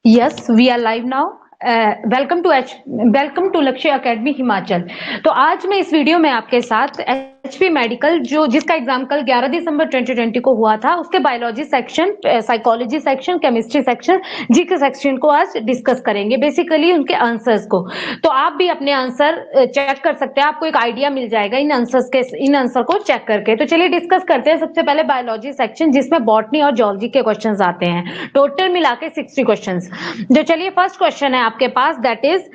Yes, we are live now. Welcome to Lakshya academy Himachal. तो आज मैं इस वीडियो में आपके साथ एचपी मेडिकल जो जिसका एग्जाम कल 11 दिसंबर 2020 को हुआ था, उसके biology section, psychology section, chemistry section, GK section को आज डिस्कस करेंगे, बेसिकली उनके आंसर्स को। तो आप भी अपने आंसर चेक कर सकते हैं, आपको एक आइडिया मिल जाएगा इन आंसर को चेक करके। तो चलिए डिस्कस करते हैं। सबसे पहले बायोलॉजी सेक्शन, जिसमें बॉटनी और जूलॉजी के क्वेश्चंस आते हैं, टोटल मिला के 60 क्वेश्चंस। जो चलिए फर्स्ट क्वेश्चन है आपके पास, that is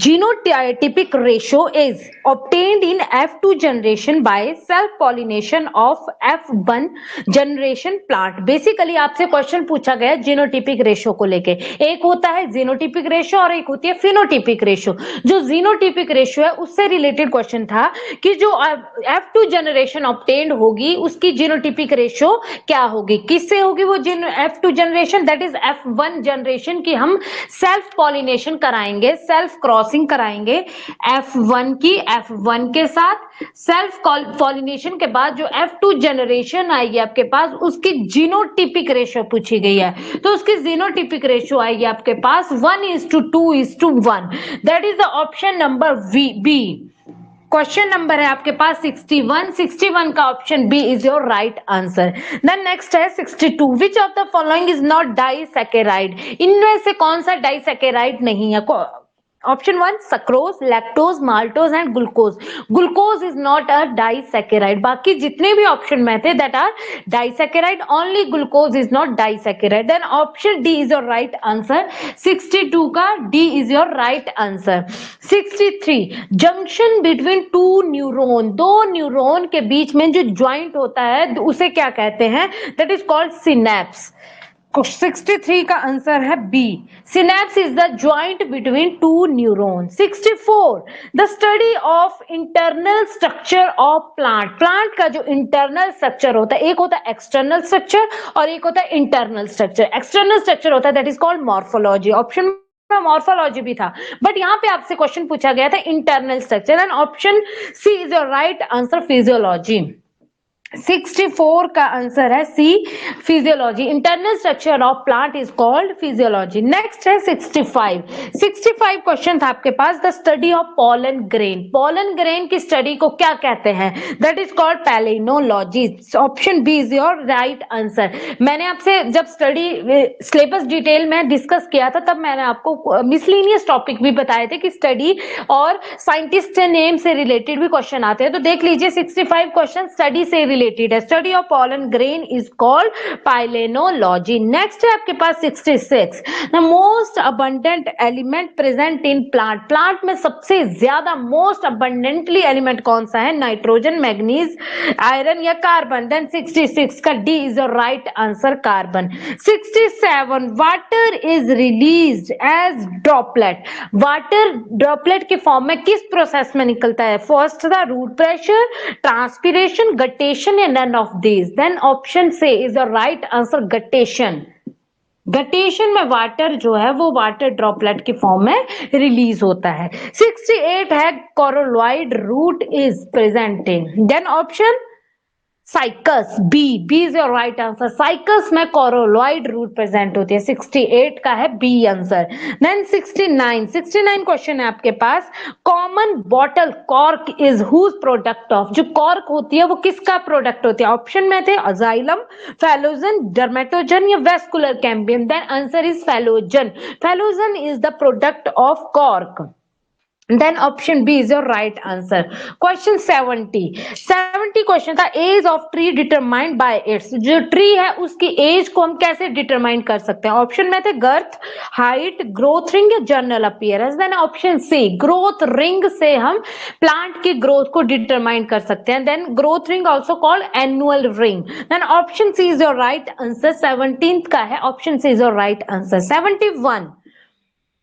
genotypic ratio is obtained in F2 generation by self pollination of F1 generation plant। Basically आपसे क्वेश्चन पूछा गया जीनोटिपिक रेशियो को लेके। एक होता है जीनोटिपिक रेशियो और एक होती है फिनोटिपिक रेशियो। जो जीनोटिपिक रेशियो है उससे रिलेटेड क्वेश्चन था कि जो F2 जनरेशन ऑब्टेन्ड होगी उसकी जीनोटिपिक रेशियो क्या होगी, किससे होगी वो F2 generation, that is F1 generation की हम सेल्फ पॉलिनेशन कराएंगे, सेल्फ क्रॉसिंग कराएंगे F1 की F1 के साथ। सेल्फ पॉलिनेशन के बाद जो F2 जनरेशन आएगी आपके पास, उसकी जीनोटिपिक रेशियो पूछी गई है। तो उसकी जीनोटिपिक रेशियो आएगी आपके पास 1:2:1। That is the option number B. Question number है आपके पास 61 का option B is your right answer. Then next है 62, which of the following is not disaccharide. इनमें से कौन सा डाइसैकेराइड नहीं है? Option 1 sucrose, lactose, maltose and glucose. Glucose is not a disaccharide. बाकी जितने भी ऑप्शन में थे that are disaccharide, only glucose is not disaccharide. Then option D is your right answer. 62 का D is your right answer. 63, junction between two neuron, दो neuron के बीच में जो ज्वाइंट होता है उसे क्या कहते हैं? That is called synapse. 63 का आंसर है B. Synapse is the joint between two neuron. 64, the study of internal structure of plant. Plant का जो इंटरनल स्ट्रक्चर होता है, एक होता है एक्सटर्नल स्ट्रक्चर और एक होता है इंटरनल स्ट्रक्चर। एक्सटर्नल स्ट्रक्चर होता है that is called morphology. Option morphology भी था, बट यहां पे आपसे क्वेश्चन पूछा गया था internal structure, and option C is your right answer, physiology. 64 का आंसर है C, physiology. Internal structure of plant is called physiology. Next है 65 क्वेश्चन था आपके पास, the study of pollen grain. Pollen grain की स्टडी को क्या कहते हैं? That is called palynology. Option B is your right answer. मैंने आपसे जब स्टडी सिलेबस डिटेल में डिस्कस किया था तब मैंने आपको मिसलिनियस टॉपिक भी बताए थे कि स्टडी और साइंटिस्ट नेम से रिलेटेड भी क्वेश्चन आते हैं। तो देख लीजिए 65 क्वेश्चन स्टडी से रिलेटेड है। Study of pollen grain is called palynology. Next है आपके पास 66, the most abundant element present in plant. Plant में सबसे ज्यादा मोस्ट अबंडेंटली एलिमेंट कौन सा है? नाइट्रोजन, मैग्नीज, आयरन या कार्बन? देन 66 का D is the right answer, carbon. 67, water is released as droplet. Water droplet के फॉर्म में किस प्रोसेस में निकलता है? फर्स्ट था रूट प्रेशर, ट्रांसपिरेशन, गटेशन या none of these? Then option C is the right answer, guttation. Guttation में water जो है वो वाटर ड्रॉपलेट के फॉर्म में रिलीज होता है। 68 है coralloid root is present in. Then option cycas, B is your right answer. Cycas में कोरोलॉइड रूट प्रेजेंट होती है। 68 का है बी आंसर। देन 69 क्वेश्चन है आपके पास, common bottle cork is whose product of. जो कॉर्क होती है वो किसका प्रोडक्ट होती है? ऑप्शन में थे अजाइलम, फैलोजन, डर्मेटोजन या vascular cambium. Then answer is phellogen. Phellogen is the product of cork. Then option B is your right answer. Question 70 question था, age of tree determined by its. जो tree है उसकी as को हम कैसे determine कर सकते हैं? ऑप्शन में थे गर्थ, हाइट, ग्रोथ रिंग या general appearance. Then option C, growth ring से हम प्लांट की ग्रोथ को डिटरमाइन कर सकते हैं। Then growth ring also called annual ring. Then option C is your right answer. 17th का है option C is your right answer. 71,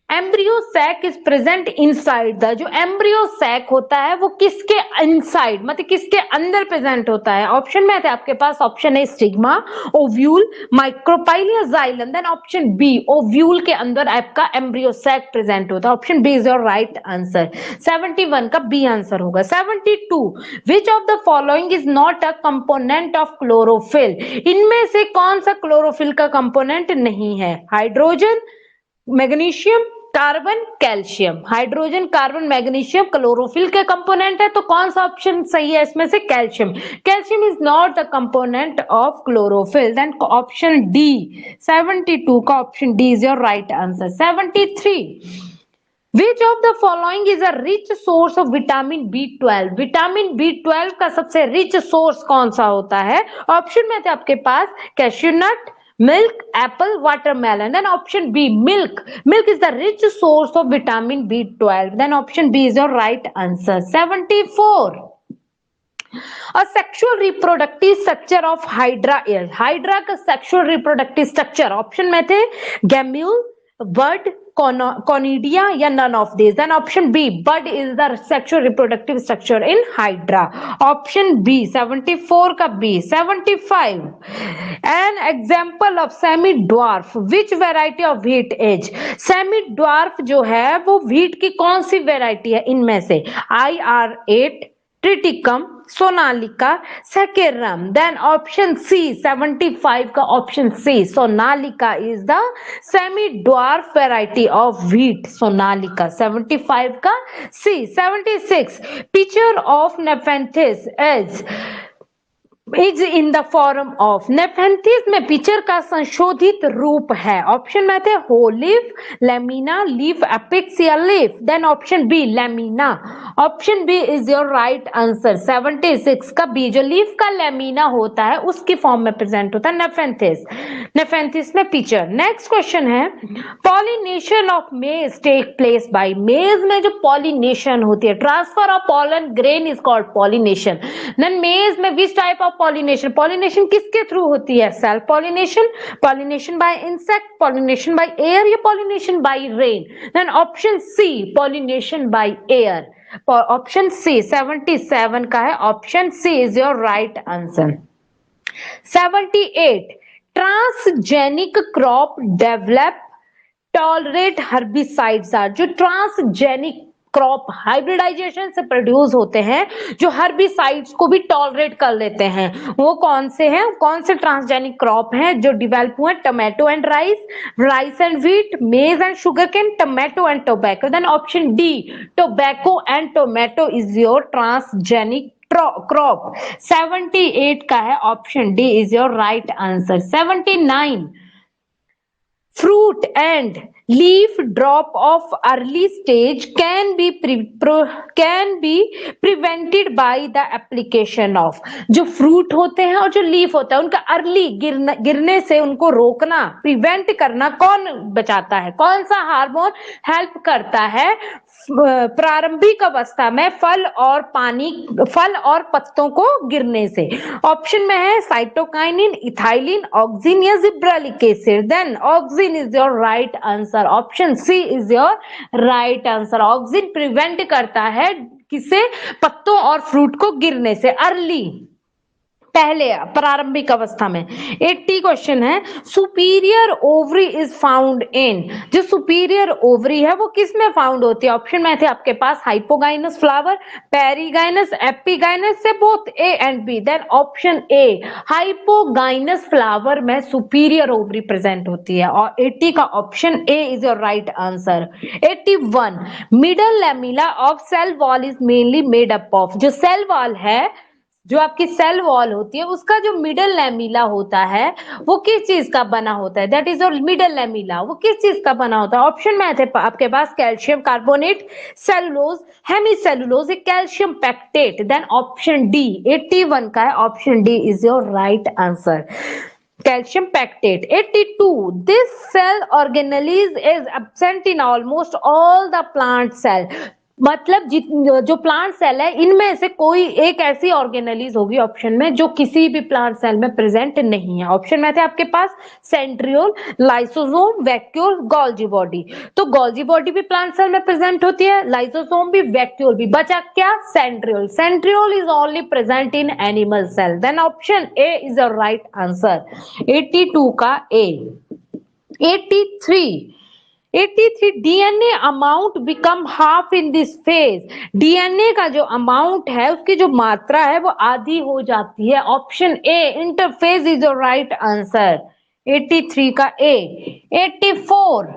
embryo sac is present inside the, जो एम्ब्रियो सैक होता है वो किसके इनसाइड मतलब किसके अंदर प्रेजेंट होता है? ऑप्शन में थे आपके पास, option A stigma, ovule, micropyle या xylem. Then option B, ovule के अंदर आपका एम्ब्रियो सैक प्रेजेंट होता है। Option B is your right answer. 71 का बी आंसर होगा। 72, which of the following is not a component of chlorophyll, इनमें से कौन सा क्लोरोफिल का कंपोनेंट नहीं है? Hydrogen, magnesium, carbon, calcium. Hydrogen, carbon, magnesium chlorophyll के कंपोनेंट है, तो कौन सा ऑप्शन सही है इसमें से? Calcium. Calcium is not the component of chlorophyll. Then option D, 72 का option D is your right answer. 73, which of the following is a rich source of vitamin B12, vitamin B12 का सबसे rich source कौन सा होता है? Option में थे आपके पास cashew nut, milk, apple, watermelon. Then option B, milk, milk is the rich source of vitamin B12। Then option B is your right answer. 74, a sexual reproductive structure of hydra is, hydra का sexual reproductive structure option में थे गैम्यूल, bird, conidia या none of these। then option B, bud is the sexual reproductive structure in hydra। option B, 74 का B। 75, an example of semi dwarf, which variety of wheat is, semi dwarf जो है वो wheat की कौन सी variety है इनमें से? IR8, triticum, Sonalika, saccharum. Then option C, 75 का option C, Sonalika is the semi dwarf variety of wheat, Sonalika. 75 का C. 76, pitcher of nepenthes is in the form of, nepenthes में पिक्चर का संशोधित रूप है। ऑप्शन में थे whole leaf, lamina, leaf apex या leaf. Then option B, lamina. Option B is your right answer. 76 का बी, जो लीफ का लेमिना होता है उसकी फॉर्म में प्रेजेंट होता है नेफेंथिस, नेफेंथिस में पिक्चर। नेक्स्ट क्वेश्चन है, pollination of maize take place by, maize में जो पॉलिनेशन होती है, transfer of pollen grain is called pollination. Then maize में which type of pollination, pollination किसके थ्रू होती है? Self pollination, pollination by insect, pollination by air या pollination by rain. Then option C, pollination by air. Option C 77 का है, option C is your right answer. 78, transgenic crop develop tolerate herbicides are, जो transgenic crop hybridization से produce होते हैं जो herbicides को भी टॉलरेट कर लेते हैं, वो कौन से हैं? कौन से ट्रांसजेनिक क्रॉप हैं जो डिवेलप हुए? Tomato and rice, rice and wheat, maize and sugar cane, tomato and tobacco. Then option D, tobacco and tomato is your transgenic crop. 78 का है, option D is your right answer. 79, fruit and leaf drop of early stage can be prevented by the application of, जो fruit होते हैं और जो leaf होता है उनका अर्ली गिरने से उनको रोकना, प्रिवेंट करना कौन बचाता है? कौन सा हार्मोन हेल्प करता है प्रारंभिक अवस्था में फल और पत्तों को गिरने से? ऑप्शन में है साइटोकाइनिन, इथाइलिन, ऑक्सिन या gibberellic acid. Then auxin is your right answer. Option C is your right answer. Auxin prevent करता है किसे? पत्तों और फ्रूट को गिरने से, अर्ली, पहले प्रारंभिक अवस्था में। 80 क्वेश्चन है, superior ovary is found in, जो सुपीरियर ओवरी है वो किस में फाउंड होती है? ऑप्शन में थे आपके पास हाइपोगाइनस फ्लावर, पेरीगाइनस, एपिगाइनस से both A and B. Then option A, hypogynous flower में सुपीरियर ओवरी प्रेजेंट होती है और 80 का option A is your right answer. 81, middle lamella of cell wall is mainly made up of, जो cell wall है, जो आपकी सेल वॉल होती है उसका जो मिडल लैमिला होता है वो किस चीज का बना होता है? That is your middle lamella, वो किस चीज का बना होता है? ऑप्शन में थे आपके पास calcium carbonate, cellulose, hemicellulose, calcium pectate. Then option D 81 का है, option D is your right answer, calcium pactate। 82, this cell organelles is absent in almost all the plant cell, मतलब जो प्लांट सेल है इनमें से कोई एक ऐसी ऑर्गेनेलीज होगी ऑप्शन में जो किसी भी प्लांट सेल में प्रेजेंट नहीं है। ऑप्शन में थे आपके पास centriole, lysosome, vacuole, Golgi body. तो गोल्जी बॉडी भी प्लांट सेल में प्रेजेंट होती है, लाइसोसोम भी, वैक्यूल भी। बचा क्या? Centriole. Centriole is only present in animal cell. Then option A is the right answer, 82 का A. 83 DNA amount become half in this phase. DNA का जो अमाउंट है उसकी जो मात्रा है वो आधी हो जाती है। Option A interphase is the right answer, 83 का A. 84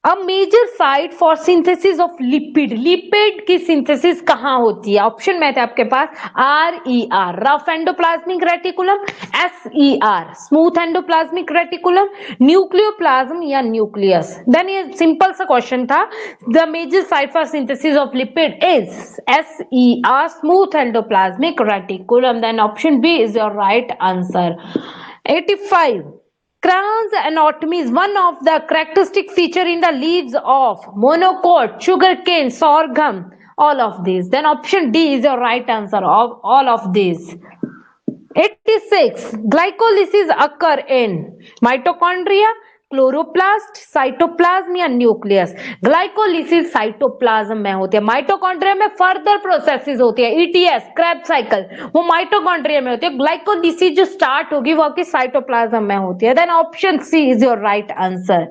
a major site for synthesis of lipid. Lipid की सिंथेसिस कहां होती है? ऑप्शन में थे आपके पास RER rough endoplasmic reticulum, SER smooth endoplasmic reticulum, nucleoplasm या न्यूक्लियस। देन ये सिंपल सा क्वेश्चन था। The major site for synthesis of lipid is SER smooth endoplasmic reticulum. Then option B is your right answer. 85 Cran's anatomy is one of the characteristic feature in the leaves of monocot, sugarcane, sorghum, all of these. Then option D is your right answer of all of these. 86 glycolysis occur in mitochondria, chloroplast, cytoplasm या nucleus. Glycolysis cytoplasm में होती है। Mitochondria में further processes होती है, ETS Krebs cycle, वो mitochondria में होती है। ग्लाइकोलिसिस जो स्टार्ट होगी वो आपकी साइटोप्लाज्म में होती है। Then option C is your right answer.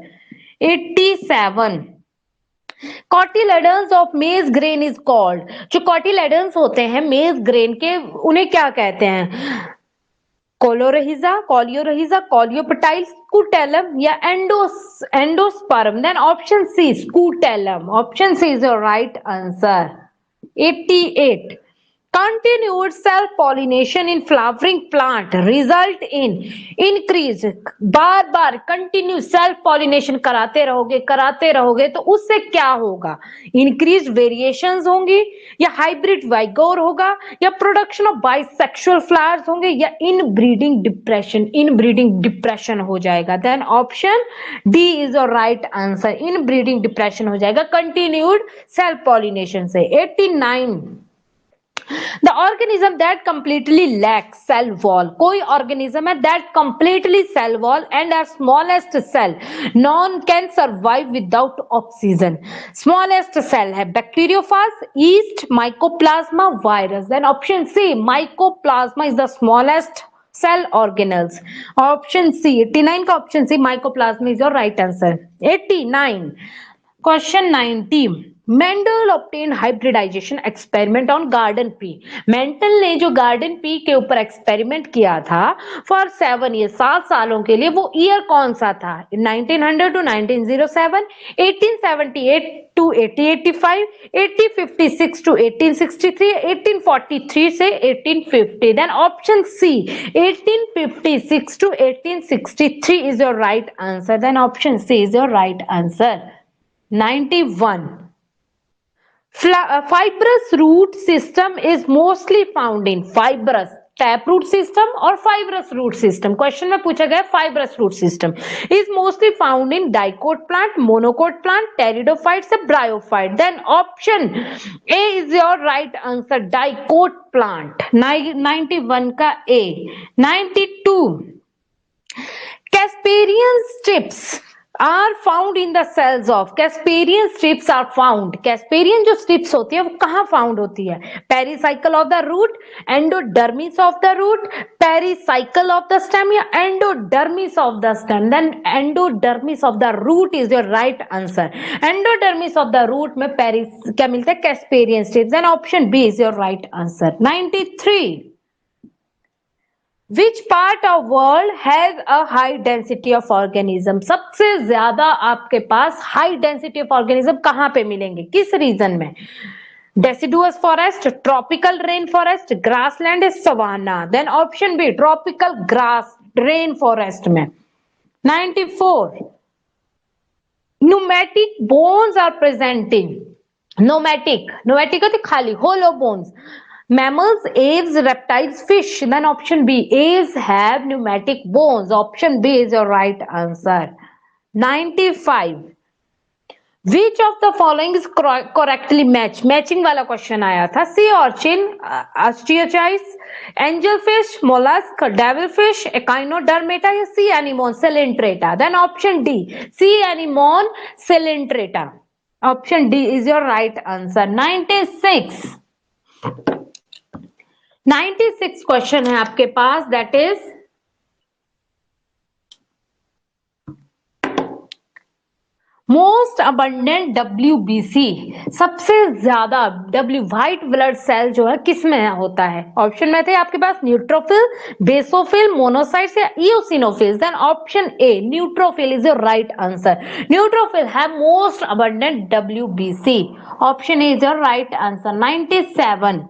87 cotyledons of maize grain is called. जो कॉटिलेडन्स होते हैं मेज ग्रेन के, उन्हें क्या कहते हैं? कोलोरहिजा, कॉलियोरहिजा, कॉलियोपटाइल, स्कूटेलम या endosperm. Then option C scutellum. Option C is your right answer. 88 continued self pollination in flowering plant result in increase। Bar bar continue self pollination कराते रहोगे तो उससे क्या होगा? इंक्रीज वेरिएशंस होंगी या hybrid वाइगोर होगा या प्रोडक्शन ऑफ बाइसेक्सुअल फ्लावर्स होंगे या इनब्रीडिंग डिप्रेशन हो जाएगा। Then option D is your right answer, inbreeding depression हो जाएगा कंटिन्यूड सेल्फ पॉलिनेशन से। 89 The organism that completely lacks cell wall। कोई organism है that completely cell wall and a smallest cell non can survive without oxygen। smallest cell है bacteriophage, yeast, mycoplasma, virus। Then option C mycoplasma is the smallest cell organelles। option C 89 का option C mycoplasma is your right answer। 89 question 90 Mendel obtain hybridization experiment on garden pea. Mendel ने जो garden pea के ऊपर experiment किया था for 7 year, 7 सालों के लिए, वो ईयर कौन सा था? 1900 टू 1907, 1878 टू 1885, 1856 टू 1863, 1843 से 1850। Then option C 1856 to 1863 is your right answer. Then option C is your right answer. 91 fibrous root system is mostly found in fibrous tap root system और fibrous root system. Question में पूछा गया fibrous root system is mostly found in dicot plant, monocot plant, pteridophytes या bryophyte. Then option A is your right answer, dicot plant. 91 का ए। 92 Casparian strips are found in the cells of। Casparian strips are found। Casparian जो strips होती है वो कहाँ found होती है? Pericycle of the root, endodermis of the root, pericycle of the stem या endodermis of the stem. Then endodermis of the root is your right answer. Endodermis of the root में पेरिस क्या मिलता है? Casparian strips. Then option B is your right answer. 93 Which part of world has a high density of organism? सबसे ज्यादा आपके पास high density of organism कहां पे मिलेंगे, किस रीजन में? Deciduous forest, tropical rain forest, grassland, savanna. Then option B tropical grass rain forest में। 94 pneumatic bones are presenting. Pneumatic होती खाली, hollow bones. Mammals, aves, reptiles, fish. Then option B, aves have pneumatic bones. Option B is your right answer. 95 which of the following is correctly match, matching वाला question आया था। Sea urchin, osteichthyes, angel fish, mollusc, devil fish, echinodermata या sea anemone coelenterata. Then option D sea anemone coelenterata, option D is your right answer. 96 question है आपके पास, that is most abundant WBC, सबसे ज्यादा W white blood cell जो है किसमें होता है? ऑप्शन में थे आपके पास न्यूट्रोफिल, बेसोफिल, मोनोसाइट्स या eosinophils. Then option A neutrophil is your right answer. Neutrophil है most abundant WBC, option A is your right answer. 97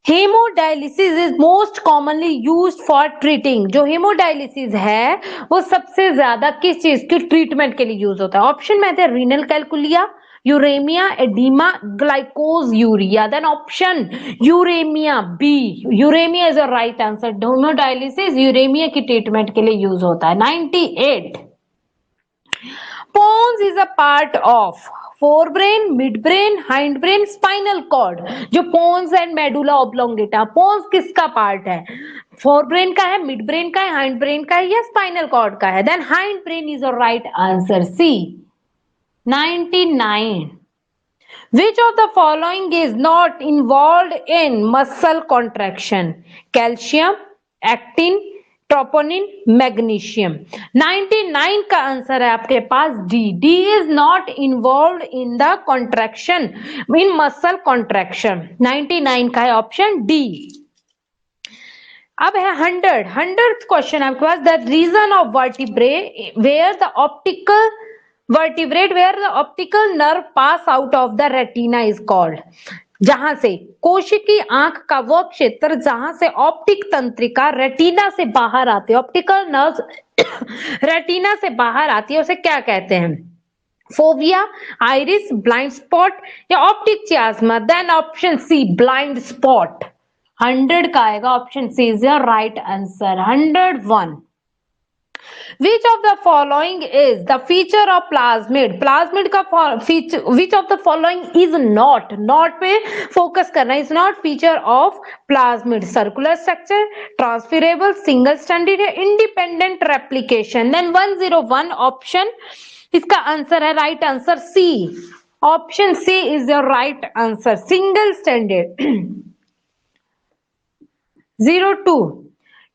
haemodialysis is most commonly used for treating, जो हेमोडायलिसिस है वो सबसे ज्यादा किस चीज की ट्रीटमेंट के लिए यूज होता है? ऑप्शन में थे renal calculi, uraemia, oedema, glycosuria. Then option uraemia B, uraemia is a right answer. Haemodialysis uraemia की ट्रीटमेंट के लिए यूज होता है। 98 pons is a part of fore brain, mid brain, hind brain, spinal cord. जो pons and medulla oblongata, pons किसका part है? Fore brain का है, मिड ब्रेन का है, हाइंड ब्रेन का है या स्पाइनल कॉर्ड का है? Then hind brain is your right answer, C. 99 which of the following is not involved in muscle contraction? Calcium, actin, troponin, magnesium. 99 का आंसर है आपके पास D, D is not involve in the contraction, in muscle contraction. 99 का है option D. अब है 100th question आपके पास, the region of vertebrae where the optical vertebrate where the optical nerve pass out of the retina is called, जहां से कोशिकी आंख का वो क्षेत्र जहां से ऑप्टिक तंत्रिका रेटिना से बाहर आती है, ऑप्टिकल नर्व रेटिना से बाहर आती है, उसे क्या कहते हैं? फोविया, आइरिस, ब्लाइंड स्पॉट या optic chiasma. Then option C blind spot. 100 का आएगा option C is your right answer. 101 Which of the following is the feature of plasmid? Plasmid का feature, which of the following is not, not पे focus करना, is not feature of plasmid? Circular structure, transferable, single stranded या independent replication? Then 101 option इसका answer है, right answer C, option C is your right answer, single standard. 02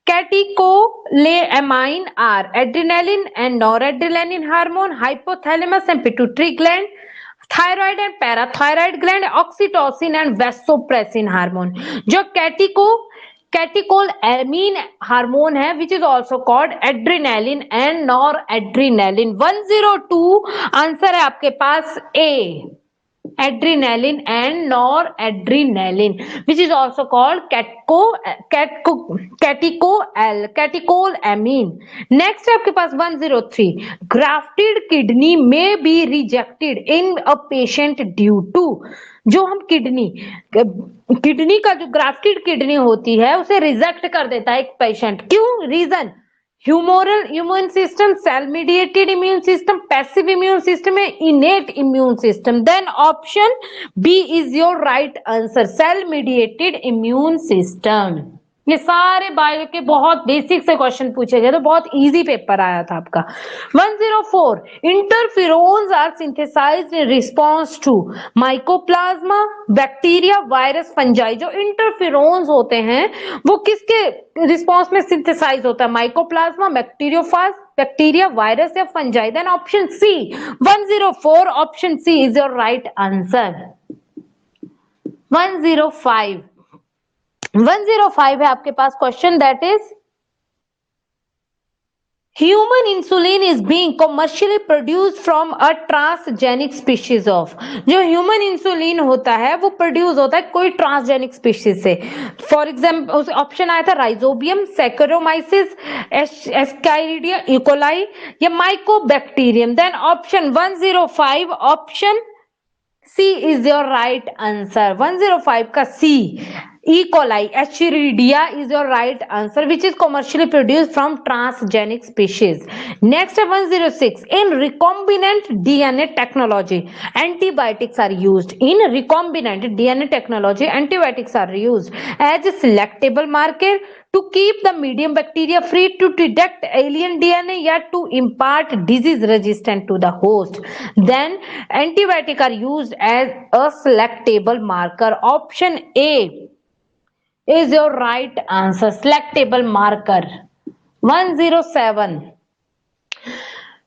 catecholamine are adrenaline and noradrenaline hormone, hypothalamus and pituitary gland, thyroid and parathyroid gland, oxytocin and vasopressin hormone। जो कैटिकोलएमीन hormone है which is also called adrenaline and nor adrenaline. 102 answer है आपके पास ए, adrenaline and noradrenaline which is also called catecholamine। next है आपके पास 103 grafted kidney may be rejected in a patient due to, जो हम kidney का जो ग्राफ्टेड किडनी होती है उसे रिजेक्ट कर देता है एक पेशेंट, क्यों? Reason humoral immune system, cell mediated immune system, passive immune system है, innate immune system. Then option B is your right answer, cell mediated immune system. ये सारे बायो के बहुत बेसिक से क्वेश्चन पूछे गए, तो बहुत इजी पेपर आया था आपका। 104 interferons are synthesised in response to mycoplasma, bacteria, virus, fungi. जो इंटरफेरोन्स होते हैं वो किसके रिस्पॉन्स में सिंथेसाइज होता है? माइकोप्लाज्मा, बैक्टीरियोफाज, बैक्टीरिया, वायरस या fungi. Then option C 104 option C is your right answer. 105 है आपके पास question, that is human insulin is being commercially produced from a transgenic species of. जो ह्यूमन इंसुलिन होता है वो प्रोड्यूस होता है कोई ट्रांसजेनिक स्पीशीज से। फॉर एग्जाम्पल ऑप्शन आया था राइजोबियम, सैकरोमाइसिस, एस्काइरिडिया, इकोलाई या Mycobacterium. Then option 105 option C is your right answer. 105 का C E. coli, Escherichia is your right answer, which is commercially produced from transgenic species. Next 106. In recombinant DNA technology, antibiotics are used. In recombinant DNA technology, antibiotics are used as a selectable marker to keep the medium bacteria free, to detect alien DNA, yet to impart disease resistant to the host. Then antibiotics are used as a selectable marker. Option A is your right answer. Selectable marker. 107.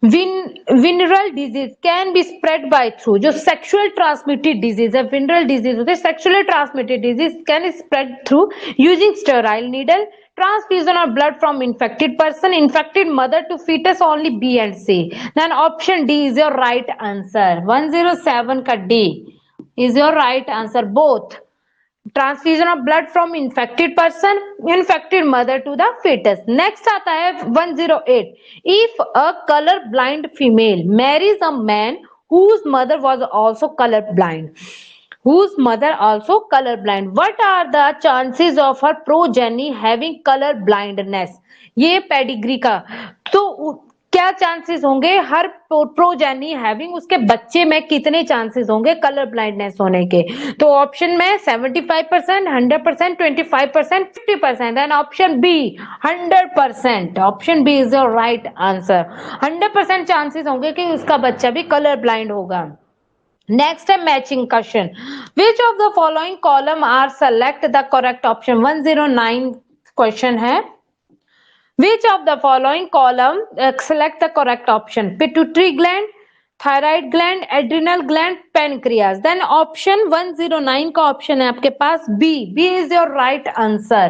Venereal disease can be spread by through, जो sexual transmitted disease है, venereal disease होते हैं sexually transmitted disease, can spread through using sterile needle, transfusion of blood from infected person, infected mother to fetus, only B and C. Then option D is your right answer. 107 का D is your right answer. Both transfusion of blood from infected person, infected mother to the fetus. Next आता है 108. If a colour blind female marries a man whose mother was also color blind, whose mother also color blind, what are the chances of her progeny having color blindness? ये pedigree का, तो क्या chances होंगे हर progeny having, उसके बच्चे में कितने chances होंगे कलर ब्लाइंडनेस होने के? तो ऑप्शन में 75%, 100%, 25%, 50%. And option B 100%. Option B is your right answer. 100% chances होंगे कि उसका बच्चा भी कलर ब्लाइंड होगा. नेक्स्ट है matching question. Which of the following column are select the correct option. 109 question है. Which of the following column select the correct option? Pituitary gland, thyroid gland, adrenal gland, pancreas. Then option 109 का option है आपके पास B. B is your right answer.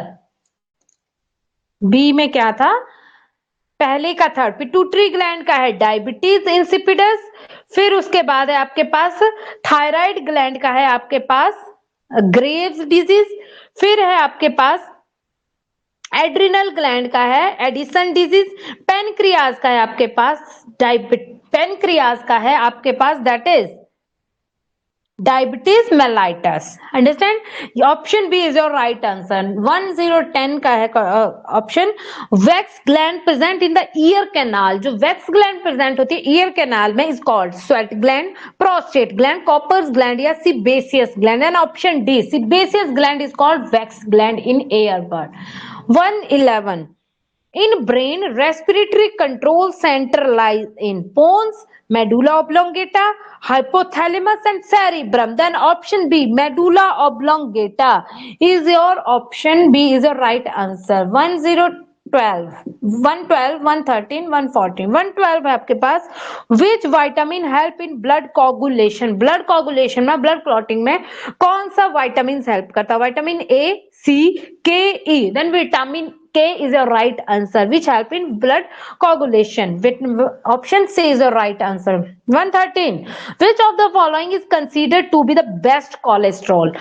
B में क्या था? पहले का third pituitary gland का है डायबिटीज इंसिपिडस, फिर उसके बाद है आपके पास थायराइड ग्लैंड का है आपके पास ग्रेव्स डिजीज, फिर है आपके पास एड्रिनल ग्लैंड का है एडिसन डिजीज, पेनक्रियाज का है आपके पास पेनक्रियाज का है आपके पास that is diabetes mellitus. Understand? Option B is your right answer. 1010 का है option. Wax gland present in the ear canal, जो वैक्स ग्लैंड प्रेजेंट होती है ईयर कैनाल में is called sweat gland, prostate gland, Cowper's gland या sebaceous gland. And option D sebaceous gland is called wax gland in air bird. 111. In brain, respiratory control center lies in pons, medulla oblongata, hypothalamus and cerebrum. Then option B, medulla oblongata is your option. B is your right answer. 112, 113, 114. 112 है आपके पास. Which vitamin help in blood coagulation? Blood coagulation में, blood clotting में कौन सा vitamins help करता है? Vitamin A, C, K, E. Then vitamin K is your right answer, which help in blood coagulation. Option C is your right answer. 113. Which of the following is considered to be the best cholesterol?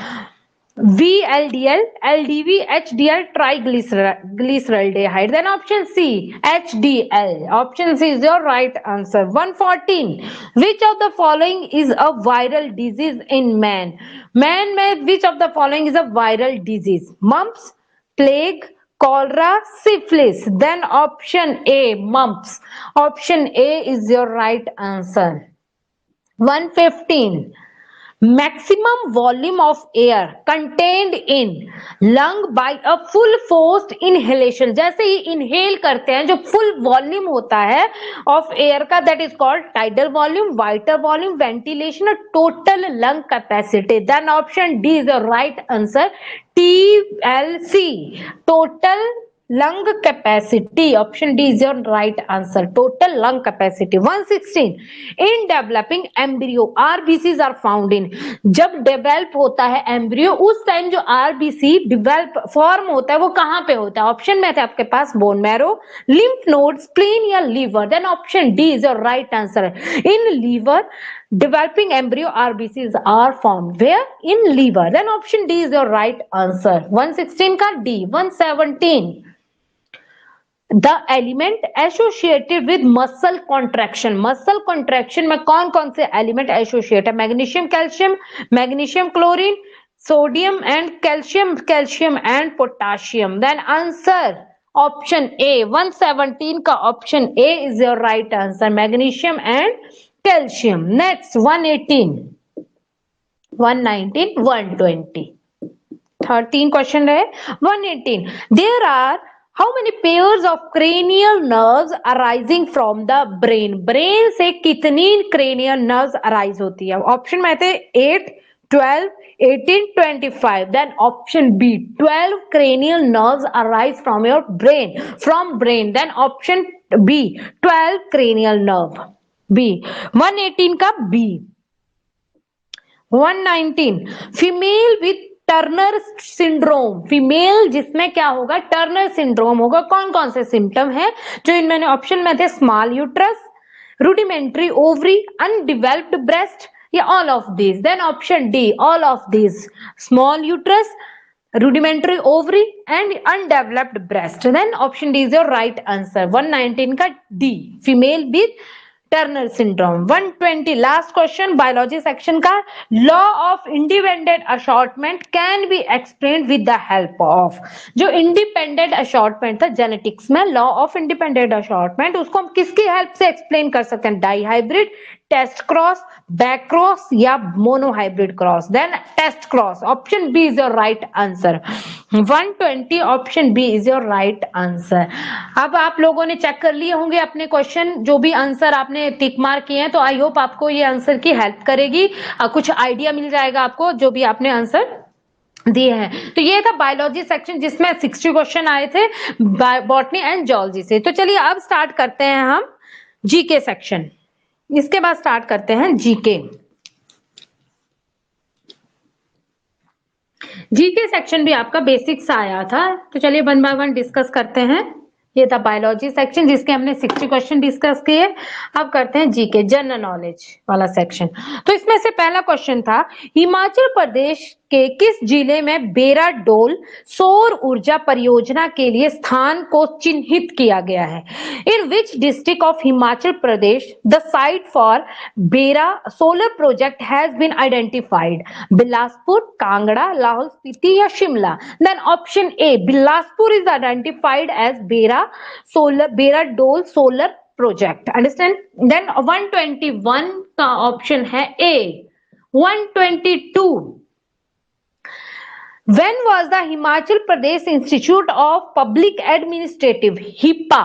VLDL, LDV, HDL, triglyceraldehyde. Then option C, HDL. Option C is your right answer. 114. Which of the following is a viral disease in man? Man में which of the following is a viral disease? Mumps, plague, cholera, syphilis. Then option A, mumps. Option A is your right answer. 115. Maximum volume of air contained in lung by a full forced inhalation. जैसे ही inhale करते हैं जो full volume होता है of air का, that is called tidal volume, vital volume, ventilation और total lung capacity. Then option D is the right answer. TLC, total lung capacity. Option D is your right answer. Total lung capacity. 116. In developing embryo, RBCs are found in. जब develop होता है embryo उस time जो RBC develop form होता है वो कहां पे होता है? ऑप्शन में था आपके पास bone marrow, lymph node, spleen या liver. Then option D is your right answer. In liver developing embryo RBCs are formed. Where? In liver. Then option D is your right answer. 116 का D. 117. The element associated with muscle contraction. Muscle contraction में कौन कौन से element associate है? Magnesium, calcium, magnesium, chlorine, sodium and calcium and potassium. Then answer option A 117 का option A is your right answer, magnesium and calcium. Next 118, 119, 120. 13 question रहे 118. There are how many pairs of cranial nerves arising from the brain? Brain से कितनी cranial nerves arise होती है? Option में थे 8, 12, 18, 25. Then option B 12 cranial nerves arise from your brain, from brain. Then option B 12 cranial nerve. B 118 का B. 119 female with Turner syndrome, female जिसमें क्या होगा टर्नर सिंड्रोम होगा, कौन कौन से सिम्टम है जो इन मैंने ऑप्शन में थे? Small uterus, rudimentary ovary, undeveloped breast या all of this? Then option D all of this, small uterus, rudimentary ovary and undeveloped breast. Then option D is your right answer. 119 का D female with Turner syndrome. 120 last question biology section का. Law of independent assortment can be explain with the help of. जो independent assortment था genetics में, law of independent assortment, उसको हम किसकी help से explain कर सकते हैं? Dihybrid, test cross, back cross या monohybrid cross? Then test cross, option B is your right answer. 120 option B is your right answer. अब आप लोगों ने चेक कर लिए होंगे अपने क्वेश्चन, जो भी आंसर आपने टिक मार्क किए हैं, तो आई होप आपको ये आंसर की हेल्प करेगी, कुछ आइडिया मिल जाएगा आपको जो भी आपने आंसर दिए हैं. तो ये था बायोलॉजी सेक्शन जिसमें 60 क्वेश्चन आए थे बॉटनी एंड जूलॉजी से. तो चलिए अब स्टार्ट करते हैं हम जीके सेक्शन. इसके बाद स्टार्ट करते हैं जीके. जीके सेक्शन भी आपका बेसिक्स आया था, तो चलिए वन बाय वन डिस्कस करते हैं. ये था बायोलॉजी सेक्शन जिसके हमने 60 क्वेश्चन डिस्कस किए. अब करते हैं जीके जनरल नॉलेज वाला सेक्शन. तो इसमें से पहला क्वेश्चन था, हिमाचल प्रदेश के किस जिले में बेरा डोल सौर ऊर्जा परियोजना के लिए स्थान को चिन्हित किया गया है? In which district of Himachal Pradesh the site for Bera solar project has been identified? Bilaspur, Kangra, Lahaul Spiti या Shimla? Then option A Bilaspur is identified as Bera Dol solar project. Understand? Then 121 का ऑप्शन है ए. 122, when was the Himachal Pradesh Institute of Public Administrative HIPA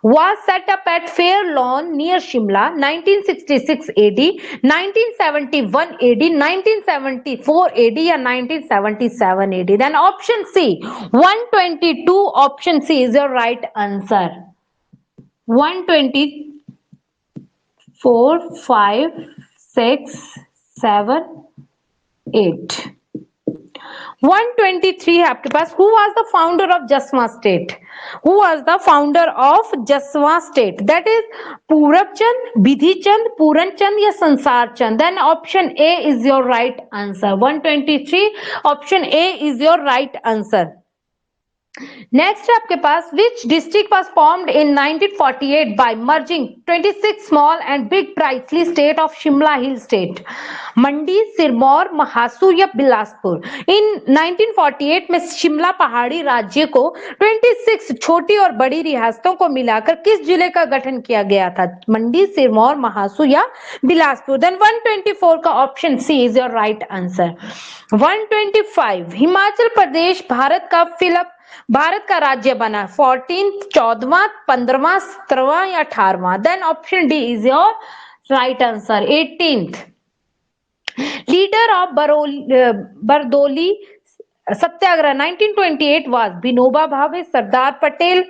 was set up at Fair Lawn near Shimla? 1966 AD, 1971 AD, 1974 AD या 1977 AD? Then option C 122 option C is your right answer. 124, 5, 6, 7, 8. 123 है आपके पास. Who was the founder of Jaswa state? Who was the founder of Jaswa state? That is पूरब चंद, विधि चंद, पूरन चंद या संसार चंद? Then option A is your right answer. 123 option A is your right answer. Next है आपके पास, which district was formed in 1948 by merging 26 small and big princely state of Shimla hill state? Mandi, Sirmaur, Mahasu या बिलासपुर? इन 1948 में शिमला पहाड़ी राज्य को 26 छोटी और बड़ी रियासतों को मिलाकर किस जिले का गठन किया गया था? मंडी, सिरमौर, महासू या बिलासपुर? देन 124 का option C is your right answer. 125, Himachal Pradesh Bharat का राज्य बना 14th, 14वां, 15वां, 17वां या 18वां? Then option D is your right answer. 18th. Leader of Bardoli Satyagraha 1928 was Vinoba Bhave, Sardar Patel,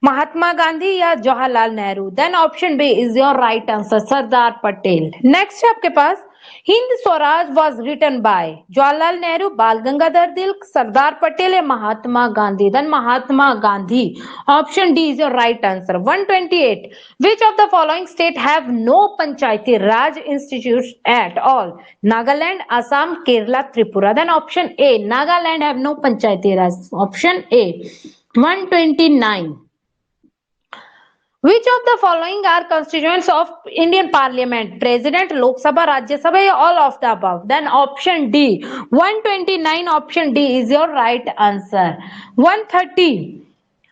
Mahatma Gandhi या Jawaharlal Nehru? Then option B is your right answer, Sardar Patel. Next है आपके पास, Hind Swaraj was written by Jawaharlal Nehru, Bal Gangadhar Tilak, Sardar Patel या Mahatma Gandhi? Then Mahatma Gandhi. Option D is your right answer. 128, which of the following state have no panchayati raj institute at all? Nagaland, Assam, Kerala, Tripura? Then option A Nagaland have no panchayati raj. Option A. 129, Which of the following are constituents of Indian Parliament? President, Lok Sabha, Rajya Sabha, या all of the above? Then option D, 129. Option D is your right answer. 130.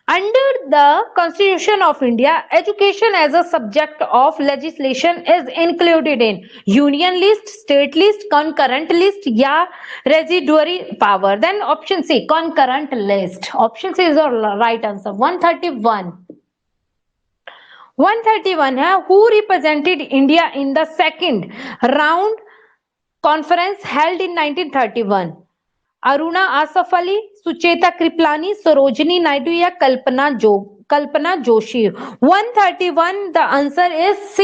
Under the Constitution of India, education as a subject of legislation is included in union list, state list, concurrent list या residuary power. Then option C, concurrent list. Option C is your right answer. 131. 131 है who represented India in the second round conference held in 1931? Aruna Asaf Ali, Sucheta Kripalani, Sarojini Naidu या कल्पना Joshi? 131 the answer is C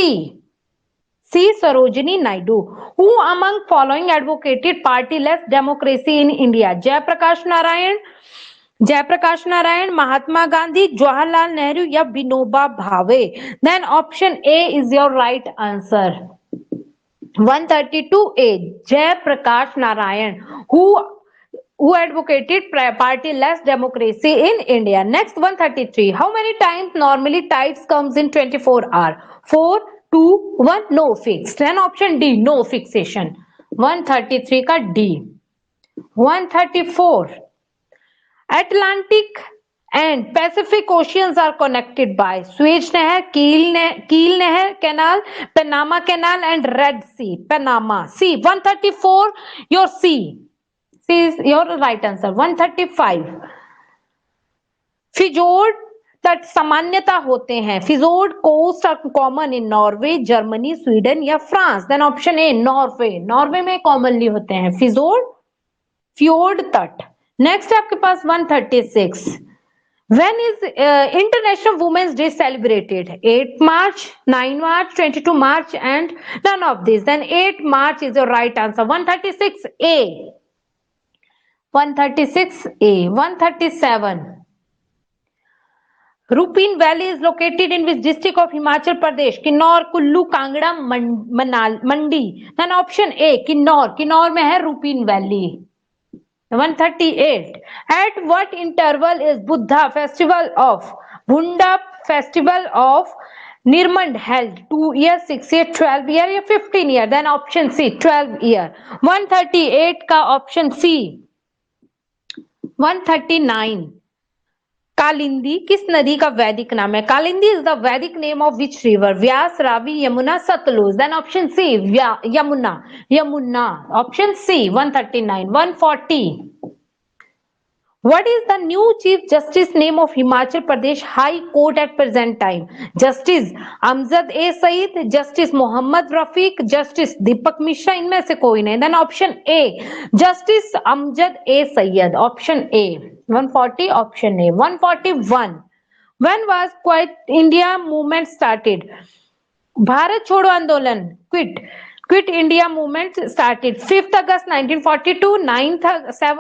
Sarojini Naidu. Who among following advocated partyless democracy in India? Jayaprakash Narayan, Mahatma Gandhi, Jawaharlal Nehru या Vinoba Bhave? Then option A is your right answer. 132A, Jayaprakash Narayan, who advocated partyless democracy in India. Next, 133. How many times normally tides comes in 24 hours? 4, 2, 1, no fixed. Then option D, no fixation. 133 का D. 134. Atlantic and Pacific Oceans are connected by Suez Nehar, Kiel Nehar Canal, Panama Canal and Red Sea. Panama. C. 134. Your C. C is your right answer. 135. फिजोर्ड तट सामान्यता होते हैं. Fjord coast are common in Norway, Germany, Sweden या France? Then option A Norway. Norway में commonly होते हैं fjord तट. Next आपके पास 136. When is International Women's Day celebrated? 8 March, 9 March, 22 March and none of these. Then 8 March is your right answer. 136A. 136A. 137. Rupin Valley is located in which district of Himachal Pradesh? Kinnaur, Kullu, Kangra, Mandi. Then option A, Kinnaur. Kinnaur में है Rupin Valley. 138. At what interval is Bunda festival of Nirmand held? 2 years, 6 years, 12 years या 15 years? Then option C, 12 years. 138 का option C. 139. Kalindi किस नदी का वैदिक नाम है? Kalindi is the Vedic name of which river? Vyas, Ravi, Yamuna, Sutlej? Then option C Yamuna. Option C. 139. 140. What is the new Chief Justice name of Himachal Pradesh High Court at present time? Justice Amjad A. Saeed, Justice Mohammad Rafiq, Justice Deepak Mishra? इनमें से कोई नहीं. Then option A, Justice Amjad A. Saeed. Option A. 140. Option A. 141. When was Quit India movement started? Bharat छोड़ो आंदोलन Quit India movement started 5th August 1942, 9th 7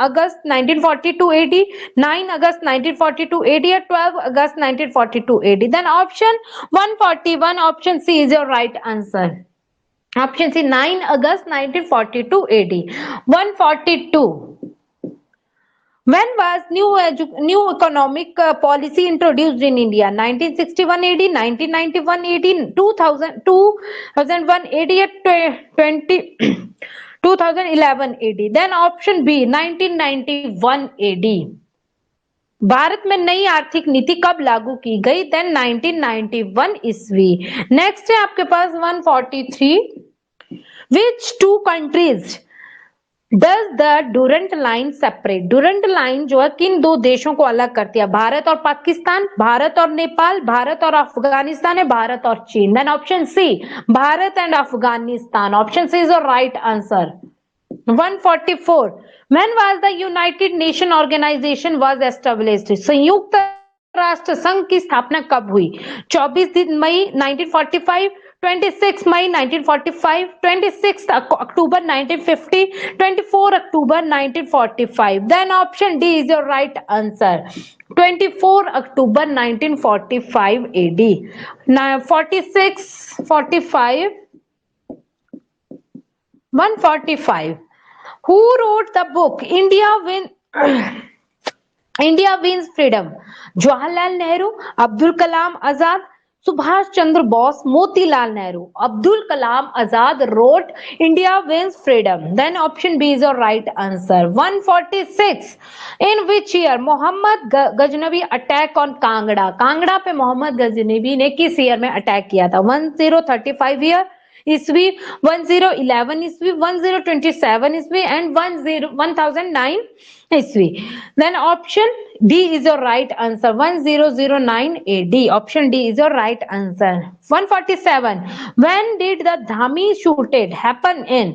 August 1942 AD, 9 August 1942 AD or 12 August 1942 AD? Then option 141, option C is your right answer. Option C, 9 August 1942 AD. 142. When was new economic policy introduced in India? 1961 AD, 1991 AD, 2001 AD or 2011 AD? Then option B, 1991 AD. Bharat में नई आर्थिक नीति कब लागू की गई? Then 1991 ईस्वी. Next है आपके पास 143. Which two countries Does the Durand line separate? Durand line जो है किन दो देशों को अलग करती है? भारत और पाकिस्तान, भारत और नेपाल, भारत और अफगानिस्तान है, भारत और चीन? Then option C, Bharat and Afghanistan. Option C is your right answer. 144. When was the United Nation Organization was established? संयुक्त राष्ट्र संघ की स्थापना कब हुई? 24 मई 1945, 26 मई 1945, 26 October 1950, 24 October 1945. Then option D is your right answer. 24 October 1945 AD. Now 46, 45, 145. Who wrote the book India India wins freedom, Jawaharlal Nehru, Abdul Kalam Azad, Subhash Chandra Bose, Motilal Nehru. Abdul Kalam Azad wrote India wins freedom. Then option B is your right answer. 146. In which year Mohammad Ghaznavi attack on Kangra? Kangra पे मोहम्मद गजनवी ने किस year में attack किया था? 1035 year ईस्वी, 1011 ईस्वी, 1027 ईस्वी and 1009 ईस्वी. Then option D is your right answer. 1009 AD. Option D is your right answer. 147. When did the Dhami shooting happen in?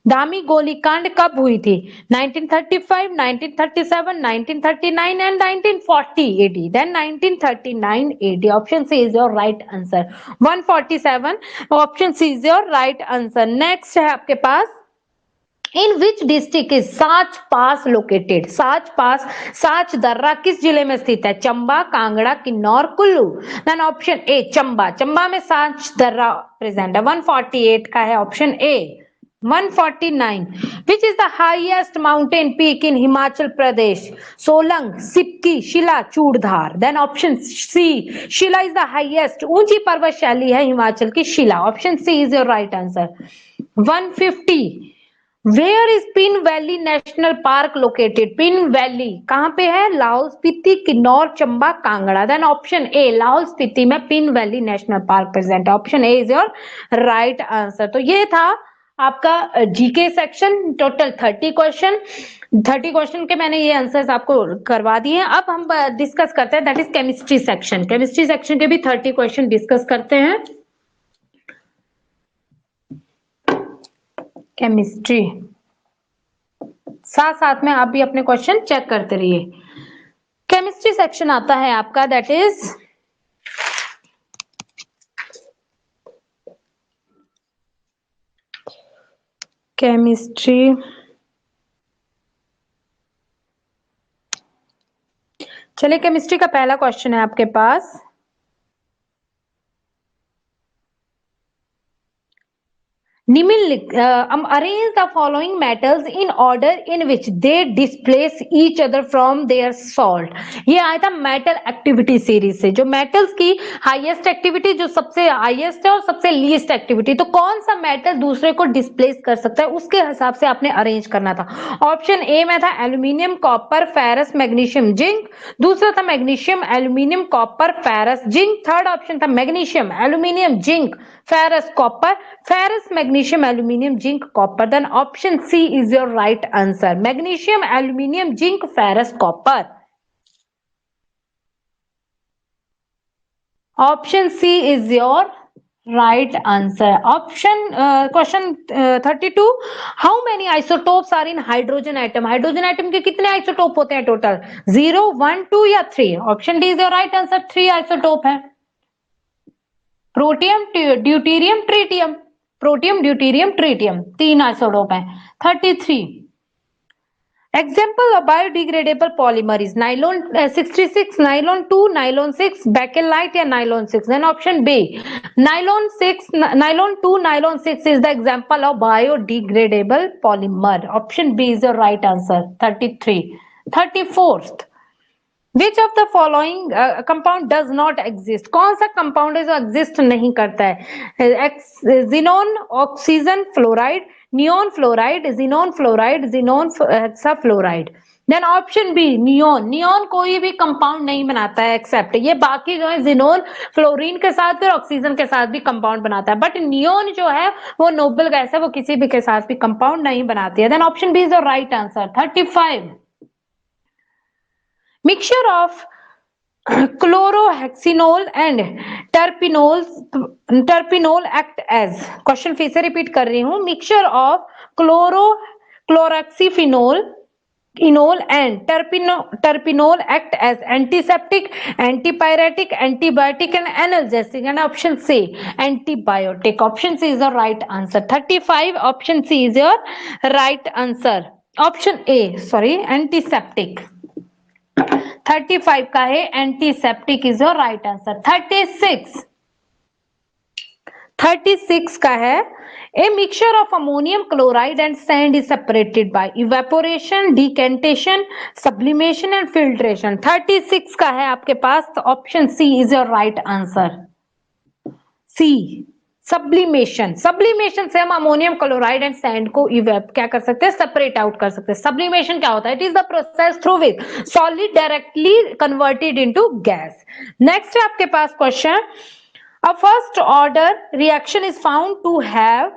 Dhami गोलीकांड कब हुई थी? 1935, 1937, 1939 and 1940 AD. Then 1939 AD. Option C is your right answer. 147. Option C is your right answer. Next है आपके पास, in which district is Sach pass located? Sach pass, Sach दर्रा किस जिले में स्थित है? Chamba, Kangra, Kinnaur, Kullu. Then option A Chamba, Chamba में साच दर्रा प्रेजेंट है. 148 का है option A. 149. Which is the highest mountain peak in Himachal Pradesh? Solang, Sipki, Shila, Churdhar. Then option C Shila is the highest, ऊंची पर्वत शैली है हिमाचल की शिला. Option C is your right answer. 150. Where is Pin Valley National Park located? Pin Valley कहां पे है? Lahaul Spiti, Kinnaur, Chamba, Kangra. Then option A Lahaul Spiti में Pin Valley National Park present है. Option A is your right answer. तो ये था आपका GK section. Total 30 question, 30 question के मैंने ये आंसर्स आपको करवा दिए. अब हम डिस्कस करते हैं, that is chemistry section. Chemistry section के भी 30 क्वेश्चन डिस्कस करते हैं. केमिस्ट्री साथ साथ में आप भी अपने क्वेश्चन चेक करते रहिए. केमिस्ट्री सेक्शन आता है आपका, दैट इज केमिस्ट्री. चलिए केमिस्ट्री का पहला क्वेश्चन है आपके पास. arrange the following metals in order in which they displace each other from their salt. ये आया था मेटल एक्टिविटी सीरीज से. जो मेटल्स की हाईएस्ट एक्टिविटी, जो सबसे हाईएस्ट है और सबसे लीस्ट एक्टिविटी, तो कौन सा मेटल दूसरे को डिस्प्लेस कर सकता है उसके हिसाब से आपने अरेंज करना था. ऑप्शन ए में था aluminium, copper, ferrous, magnesium, zinc. दूसरा था magnesium, aluminium, copper, ferrous, zinc. Third option था magnesium, aluminium, zinc, ferrous, copper, ferrous, magnesium, aluminium, zinc, copper. Then option C is your right answer. Magnesium, aluminium, zinc, ferrous, copper. Option C is your right answer. Option question 32. How many isotopes are in hydrogen atom? Hydrogen atom के कितने isotope होते हैं total? 0, 1, 2 या 3? Option D is your right answer. 3 isotope है. Protium, deuterium, tritium. Protium, deuterium, tritium, 3 isotope हैं. 33. Example of biodegradable polymer is nylon 66, nylon 2, nylon 6, bakelite या nylon 6? Then option B nylon 6, nylon 2, nylon 6 is the example of biodegradable polymer. Option B is your right answer. 33. 34th. Which of the following compound does not exist? कौन सा compound है जो exist नहीं करता है? Xenon, oxygen fluoride, neon fluoride, xenon fluoride, xenon hexafluoride. Then option B neon. Neon कोई भी compound नहीं बनाता है एक्सेप्ट ये बाकी जो है जिनोन फ्लोरीन के साथ फिर ऑक्सीजन के साथ भी कंपाउंड बनाता है, बट नियोन जो है वो नोबल गैस है, वो किसी भी के साथ भी कंपाउंड नहीं बनाती है. Then option B is the right answer. 35. Mixture of chlorohexinol and terpinol act as. Question फिर से रिपीट कर रही हूँ. Mixture of chloroxyphenol and terpinol act as antiseptic, antipyretic, antibiotic and analgesic. And option C antibiotic. Option C is the right answer. 35. Option C is your right answer. Option A antiseptic. 35 का है antiseptic is your right answer. 36. 36 का है a mixture of ammonium chloride and sand is separated by evaporation, decantation, sublimation and filtration. 36 का है आपके पास, option C is your right answer. C sublimation. Sublimation से हम अमोनियम क्लोराइड एंड सैंड को क्या कर सकते हैं, सेपरेट आउट कर सकते हैं। सब्लिमेशन क्या होता है? It is the process through which solid directly converted into gas. Next है आपके पास question, a first order reaction is found to have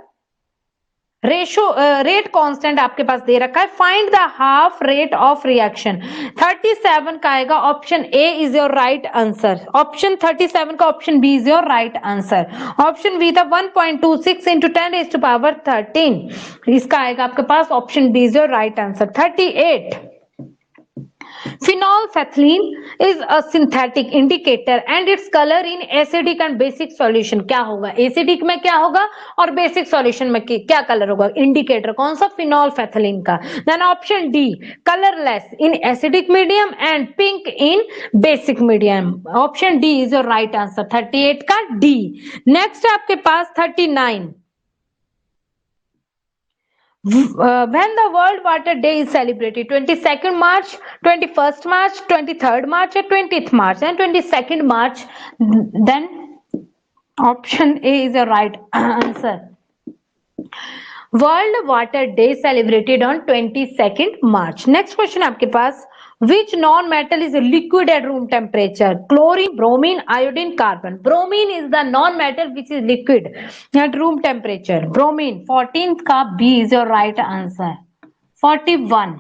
rate constant आपके पास दे रखा है, find the half rate of reaction. 37 का आएगा, option A is your right answer. Option 37 का option B is your right answer. Option B था 1.26 into 10⁻13, इसका आएगा आपके पास option B is your right answer. 38 phenolphthalein is a synthetic indicator and its color in acidic and basic solution। क्या होगा? Acidic में क्या होगा और बेसिक सॉल्यूशन में क्या कलर होगा? इंडिकेटर कौन सा? phenolphthalein का। Then option D colourless in acidic medium and pink in basic medium. Option D is your right answer, 38 का डी। नेक्स्ट है आपके पास 39, when the World Water Day is celebrated, 22nd March, 21st March, 23rd March, or 20th March, and 22nd March, then option A is the right answer. World Water Day celebrated on 22nd March. Next question आपके पास, which non-metal is liquid at room temperature? Chlorine, bromine, iodine, carbon. Bromine is the non-metal which is liquid at room temperature. Bromine. 14th का B is your right answer. 41.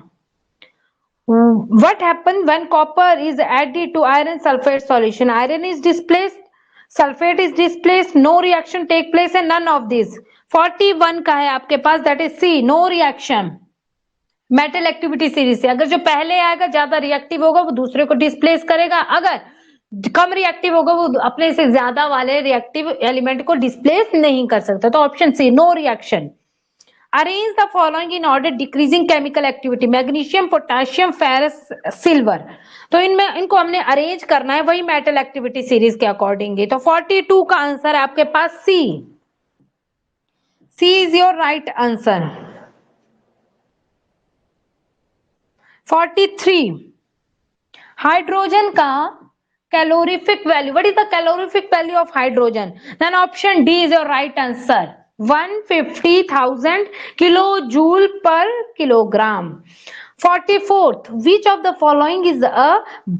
What happens when copper is added to iron sulfate solution? Iron is displaced, sulfate is displaced, no reaction take place, and none of these. 41 का है आपके पास, that is C, no reaction. Metal activity series से अगर जो पहले आएगा ज्यादा reactive होगा वो दूसरे को डिस्प्लेस करेगा, अगर कम रिएक्टिव होगा वो अपने से ज्यादा वाले रिएक्टिव एलिमेंट को डिस्प्लेस नहीं कर सकता। तो option C, no reaction. Arrange the following in order decreasing chemical activity, magnesium, potassium, ferrous, silver. तो इनमें इनको हमने अरेंज करना है वही मेटल एक्टिविटी सीरीज के अकॉर्डिंग। तो 42 का आंसर है आपके पास C. C is your right answer. 43 hydrogen का calorific value, what is the calorific value of hydrogen? Then option D is your right answer, 150,000 kilo joule per kilogram. 44th which of the following is a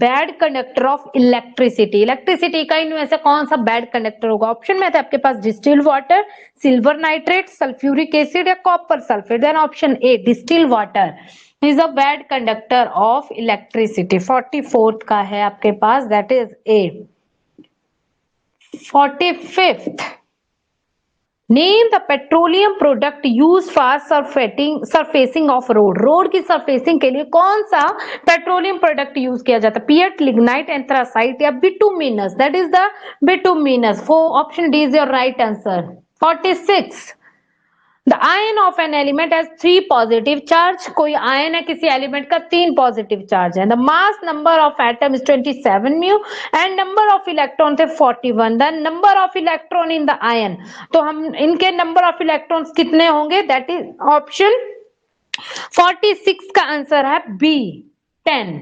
bad conductor of electricity? Electricity का इनमें से कौन सा bad conductor होगा? Option में था आपके पास distil water, silver nitrate, sulphuric acid या copper sulphate. Then option A distil water is a bad conductor of electricity। 44th का है आपके पास, that is A। 45th name the petroleum product used for surfacing of road। Road की surfacing के लिए कौन सा petroleum product use किया जाता है? पियट, लिग्नाइट, एंथ्रासाइट या bituminous? That is the bituminous. Option D is your right answer. 46 The ion of an element has 3 positive charge। कोई आयन है किसी एलिमेंट का 3 पॉजिटिव चार्ज है। The mass number of atom is 27 mu and number of electron थे 41। The number of electron in the ion, तो हम इनके number of electrons कितने होंगे? That is option 46 का आंसर है B, 10।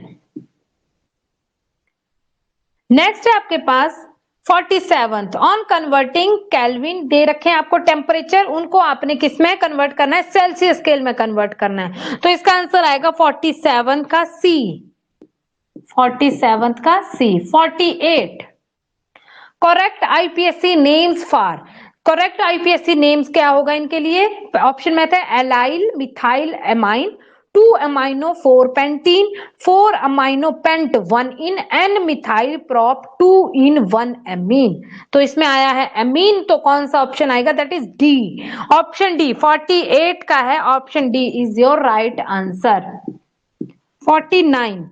नेक्स्ट है आपके पास 47th ऑन कन्वर्टिंग केल्विन दे रखे हैं आपको टेम्परेचर, उनको आपने किस में कन्वर्ट करना है? सेल्सियस स्केल में कन्वर्ट करना है। तो इसका आंसर आएगा 47 का सी। 47 का सी। 48 correct IPSC names for, correct IPSC names क्या होगा इनके लिए? ऑप्शन में था allyl, methyl amine, 2 amino 4 pentene, 4 amino pent 1 in N methyl prop 2 in 1 amine। तो इसमें आया है amine, तो कौन सा ऑप्शन आएगा? That is D, option D. 48 का है, option D is your right answer. 49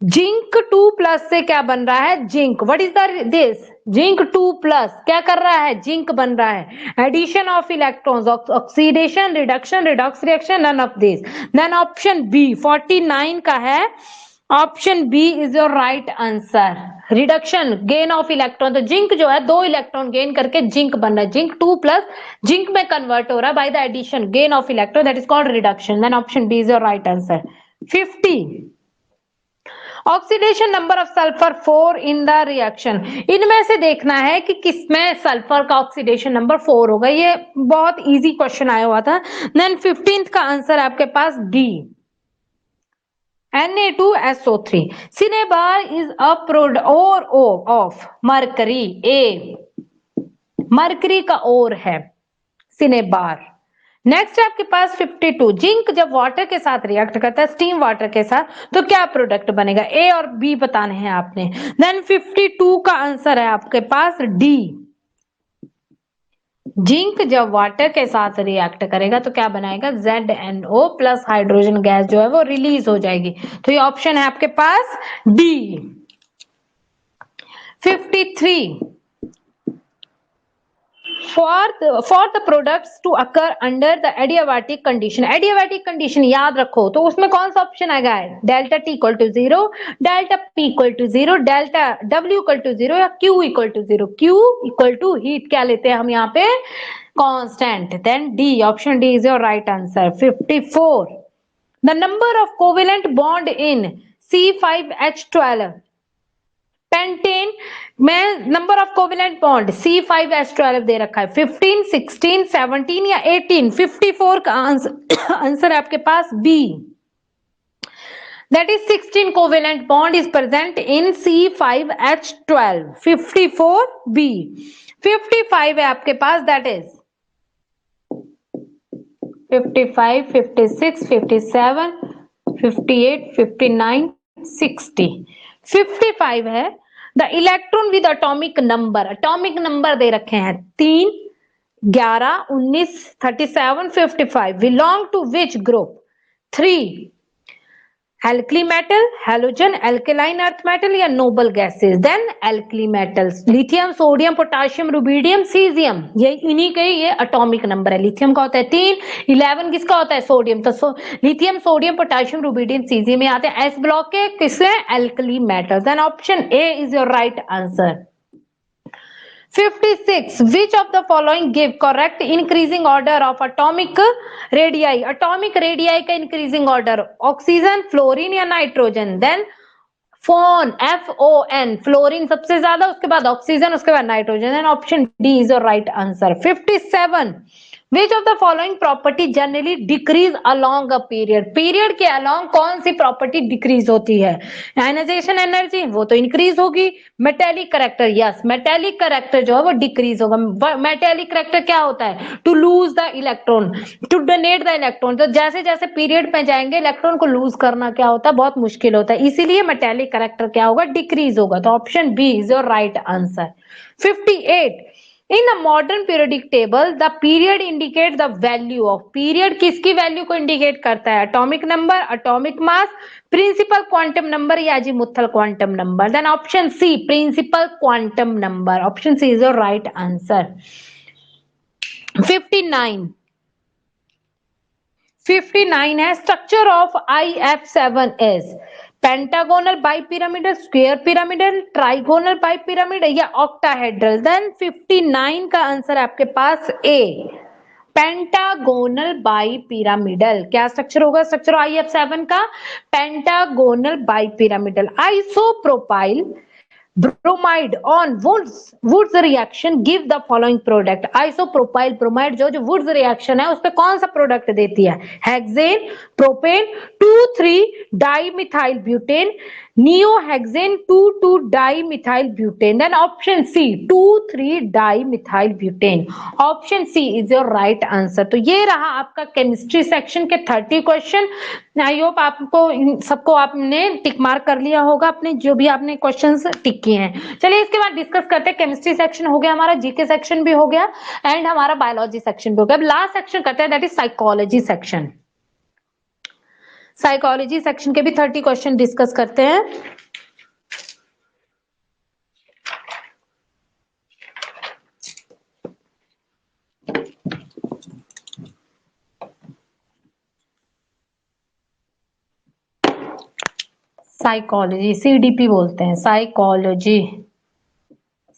zinc 2+ से क्या बन रहा है? Zinc. What is this? Zinc 2+ क्या कर रहा है? जिंक बन रहा है। Addition of electrons, oxidation, reduction, redox reaction, none of this. Then option B 49 का है, option B is your right answer. Reduction gain of electron, तो जिंक जो है 2 इलेक्ट्रॉन गेन करके जिंक बन रहा है, जिंक 2 प्लस जिंक में कन्वर्ट हो रहा है by the addition gain of electron, that is called reduction. Then option B is your right answer. 50 oxidation number of sulphur 4 in the reaction, इनमें से देखना है कि किसमें सल्फर का ऑक्सीडेशन नंबर 4 होगा, ये बहुत इजी क्वेश्चन आया हुआ था। देन 15th का आंसर आपके पास D, Na2SO3। Cinnabar is a product of mercury, A mercury का और है सिनेबार। नेक्स्ट आपके पास 52, जिंक जब वाटर के साथ रिएक्ट करता है स्टीम वाटर के साथ तो क्या प्रोडक्ट बनेगा, ए और बी बताने हैं आपने। देन 52 का आंसर है आपके पास डी, जिंक जब वाटर के साथ रिएक्ट करेगा तो क्या बनाएगा, ZnO प्लस हाइड्रोजन गैस जो है वो रिलीज हो जाएगी, तो ये ऑप्शन है आपके पास D. 53, for the products to occur under the adiabatic condition, adiabatic condition याद रखो तो उसमें कौन सा ऑप्शन आएगा, delta T equal to 0, delta P equal to 0, delta W equal to 0 या Q equal to 0। Q equal to heat क्या लेते हैं हम यहाँ पे, constant. Then D, option D is your right answer. 54, the number of covalent bond in C5H12 pentane में number of covalent bond C5H12 दे रखा है 15, 16, 17 या 18। 54 का आंसर है आपके पास B, that is 16 covalent bond is present in C5H12। 54B। 55 है आपके पास, that is 55, 56, 57, 58, 59, 60। 55 है the electron with atomic number दे रखे हैं 3, 11, 19, 37, 55 belong to which group, 3 alkali metal, halogen, alkaline earth metal या noble gases. Then alkali metals, lithium, sodium, potassium, rubidium, caesium, ये इन्हीं के ये एटॉमिक नंबर है। लिथियम का होता है 3, 11 किसका होता है, सोडियम, तो lithium, sodium, potassium, rubidium, caesium में आते हैं एस ब्लॉक के किससे, alkali metals. Then option A is your right answer. 56, which of the following give correct increasing order of atomic radii, atomic radii का increasing order, ऑक्सीजन, फ्लोरीन या nitrogen. Then FON, FON, fluorine सबसे ज्यादा, उसके बाद oxygen, उसके बाद nitrogen. And option D is your right answer. 57, which of the following property generally decrease along a period के अलोंग कौन सी प्रॉपर्टी डिक्रीज होती है, आयनाइजेशन एनर्जी वो तो इंक्रीज होगी, metallic character, yes metallic character जो है वो डिक्रीज होगा। मेटेलिक करेक्टर क्या होता है, to lose the electron, to donate the electron, तो जैसे जैसे पीरियड में जाएंगे इलेक्ट्रॉन को लूज करना क्या होता है, बहुत मुश्किल होता है, इसीलिए मेटेलिक करेक्टर क्या होगा, डिक्रीज होगा, तो option B is your right answer. 58, in a modern periodic table the period indicate the value of, period किसकी वैल्यू को इंडिकेट करता है, atomic number, atomic mass, principal quantum number या azimuthal quantum number. Then option C, principal quantum number, option C is your right answer. 59 है structure of IF7 is pentagonal bipyramidal, square pyramidal, trigonal bipyramid या octahedral. Then 59 का answer है आपके पास A, pentagonal bipyramidal. क्या structure होगा, structure IF7 का pentagonal bipyramidal. Isopropyl bromide on Wurtz reaction give the following product, isopropyl bromide जो Wurtz reaction है उस पे कौन सा प्रोडक्ट देती है, hexane, propane, 2,3 dimethyl butane, neohexane, 2,2 dimethyl butane. Then option C, 2,3 dimethyl butane, option C is your right answer. तो ये रहा आपका केमिस्ट्री सेक्शन के 30 क्वेश्चन। आई होप आपको सबको आपने टिक मार्क कर लिया होगा अपने जो भी आपने क्वेश्चंस टिक किए हैं। चलिए इसके बाद डिस्कस करते हैं, केमिस्ट्री सेक्शन हो गया हमारा, जीके सेक्शन भी हो गया एंड हमारा बायोलॉजी सेक्शन भी हो गया। अब लास्ट सेक्शन करते हैं that is psychology section. Psychology section के भी 30 क्वेश्चन डिस्कस करते हैं। साइकोलॉजी, सीडीपी बोलते हैं, साइकोलॉजी।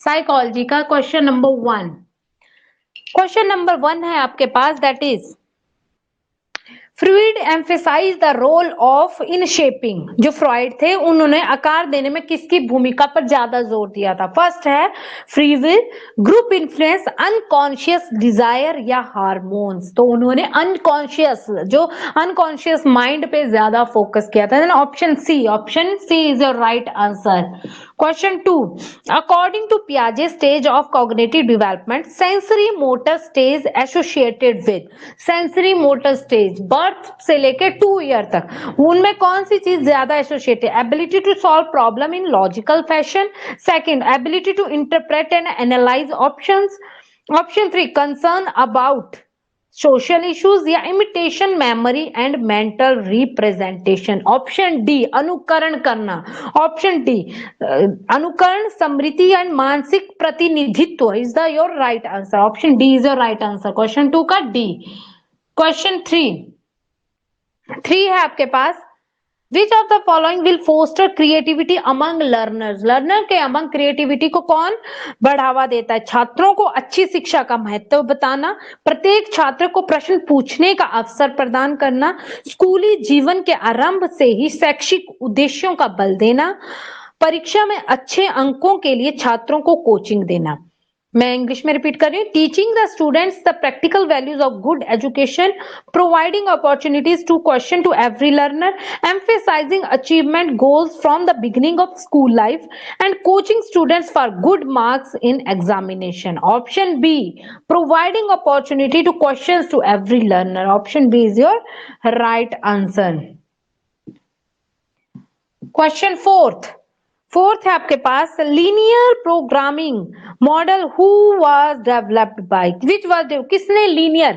साइकोलॉजी का क्वेश्चन नंबर 1, क्वेश्चन नंबर 1 है आपके पास, that is Freud emphasise the role of in shaping. जो फ्रॉइड थे उन्होंने आकार देने में किसकी भूमिका पर ज्यादा जोर दिया था? फर्स्ट है free will, group influence, unconscious desire या हार्मोन्स। तो उन्होंने अनकॉन्शियस, जो अनकॉन्शियस माइंड पे ज्यादा फोकस किया था। Option C is your right answer. Question 2. According to Piaget stage of cognitive development, sensory motor stage associated with sensory motor stage birth से लेके 2 ईयर तक, उनमें कौन सी चीज ज्यादा associated? Ability to solve problem in logical fashion, second ability to interpret and analyse options, option 3 concern about social issues या imitation memory and mental representation. Option D अनुकरण करना, ऑप्शन डी अनुकरण, स्मृति एंड मानसिक प्रतिनिधित्व is the your right answer. Option D is your right answer question 2 का D. Question 3 है आपके पास, Which of the following will foster creativity among learners? Learner के among creativity को कौन बढ़ावा देता है? छात्रों को अच्छी शिक्षा का महत्व बताना, प्रत्येक छात्र को प्रश्न पूछने का अवसर प्रदान करना, स्कूली जीवन के आरंभ से ही शैक्षिक उद्देश्यों का बल देना, परीक्षा में अच्छे अंकों के लिए छात्रों को कोचिंग देना। मैं इंग्लिश में रिपीट कर रही हूँ। Teaching the students the practical values of good education, providing opportunities to question to every learner, emphasising achievement goals from the beginning of school life and coaching students for good marks in examination. Option B providing opportunity to question to every learner. Option B is your right answer. Question fourth है आपके पास, linear programming model who was developed by, which was, किसने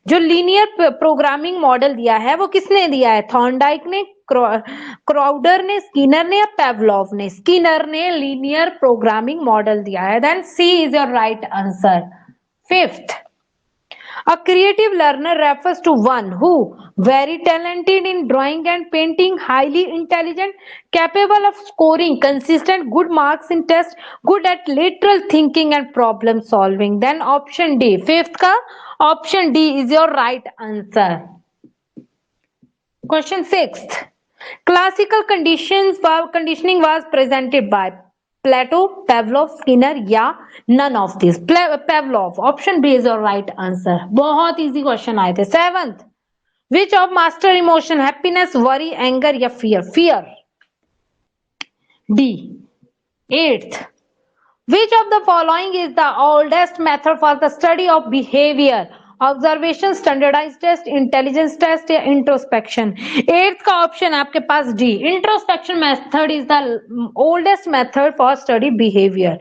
जो linear programming model दिया है वो किसने दिया है? थॉर्नडाइक ने, क्राउडर ने, स्किनर ने या पेवलोव ने? स्किनर ने लीनियर प्रोग्रामिंग मॉडल दिया है। Then C is your right answer. Fifth, a creative learner refers to one who very talented in drawing and painting, highly intelligent, capable of scoring consistent good marks in test, good at lateral thinking and problem solving. Then option D, fifth का option D is your right answer. Question 6. Classical conditioning was presented by Plato, Pavlov, Skinner या none of these? Pavlov. Option B is your right answer. बहुत easy question आए थे। 7th, which of master emotion, happiness, worry, anger या fear? Fear. D. 8th, which of the following is the oldest method for the study of behavior? Observation, standardised test, intelligence test या introspection? 8th का option आपके पास D, introspection method is the oldest method for study behaviour.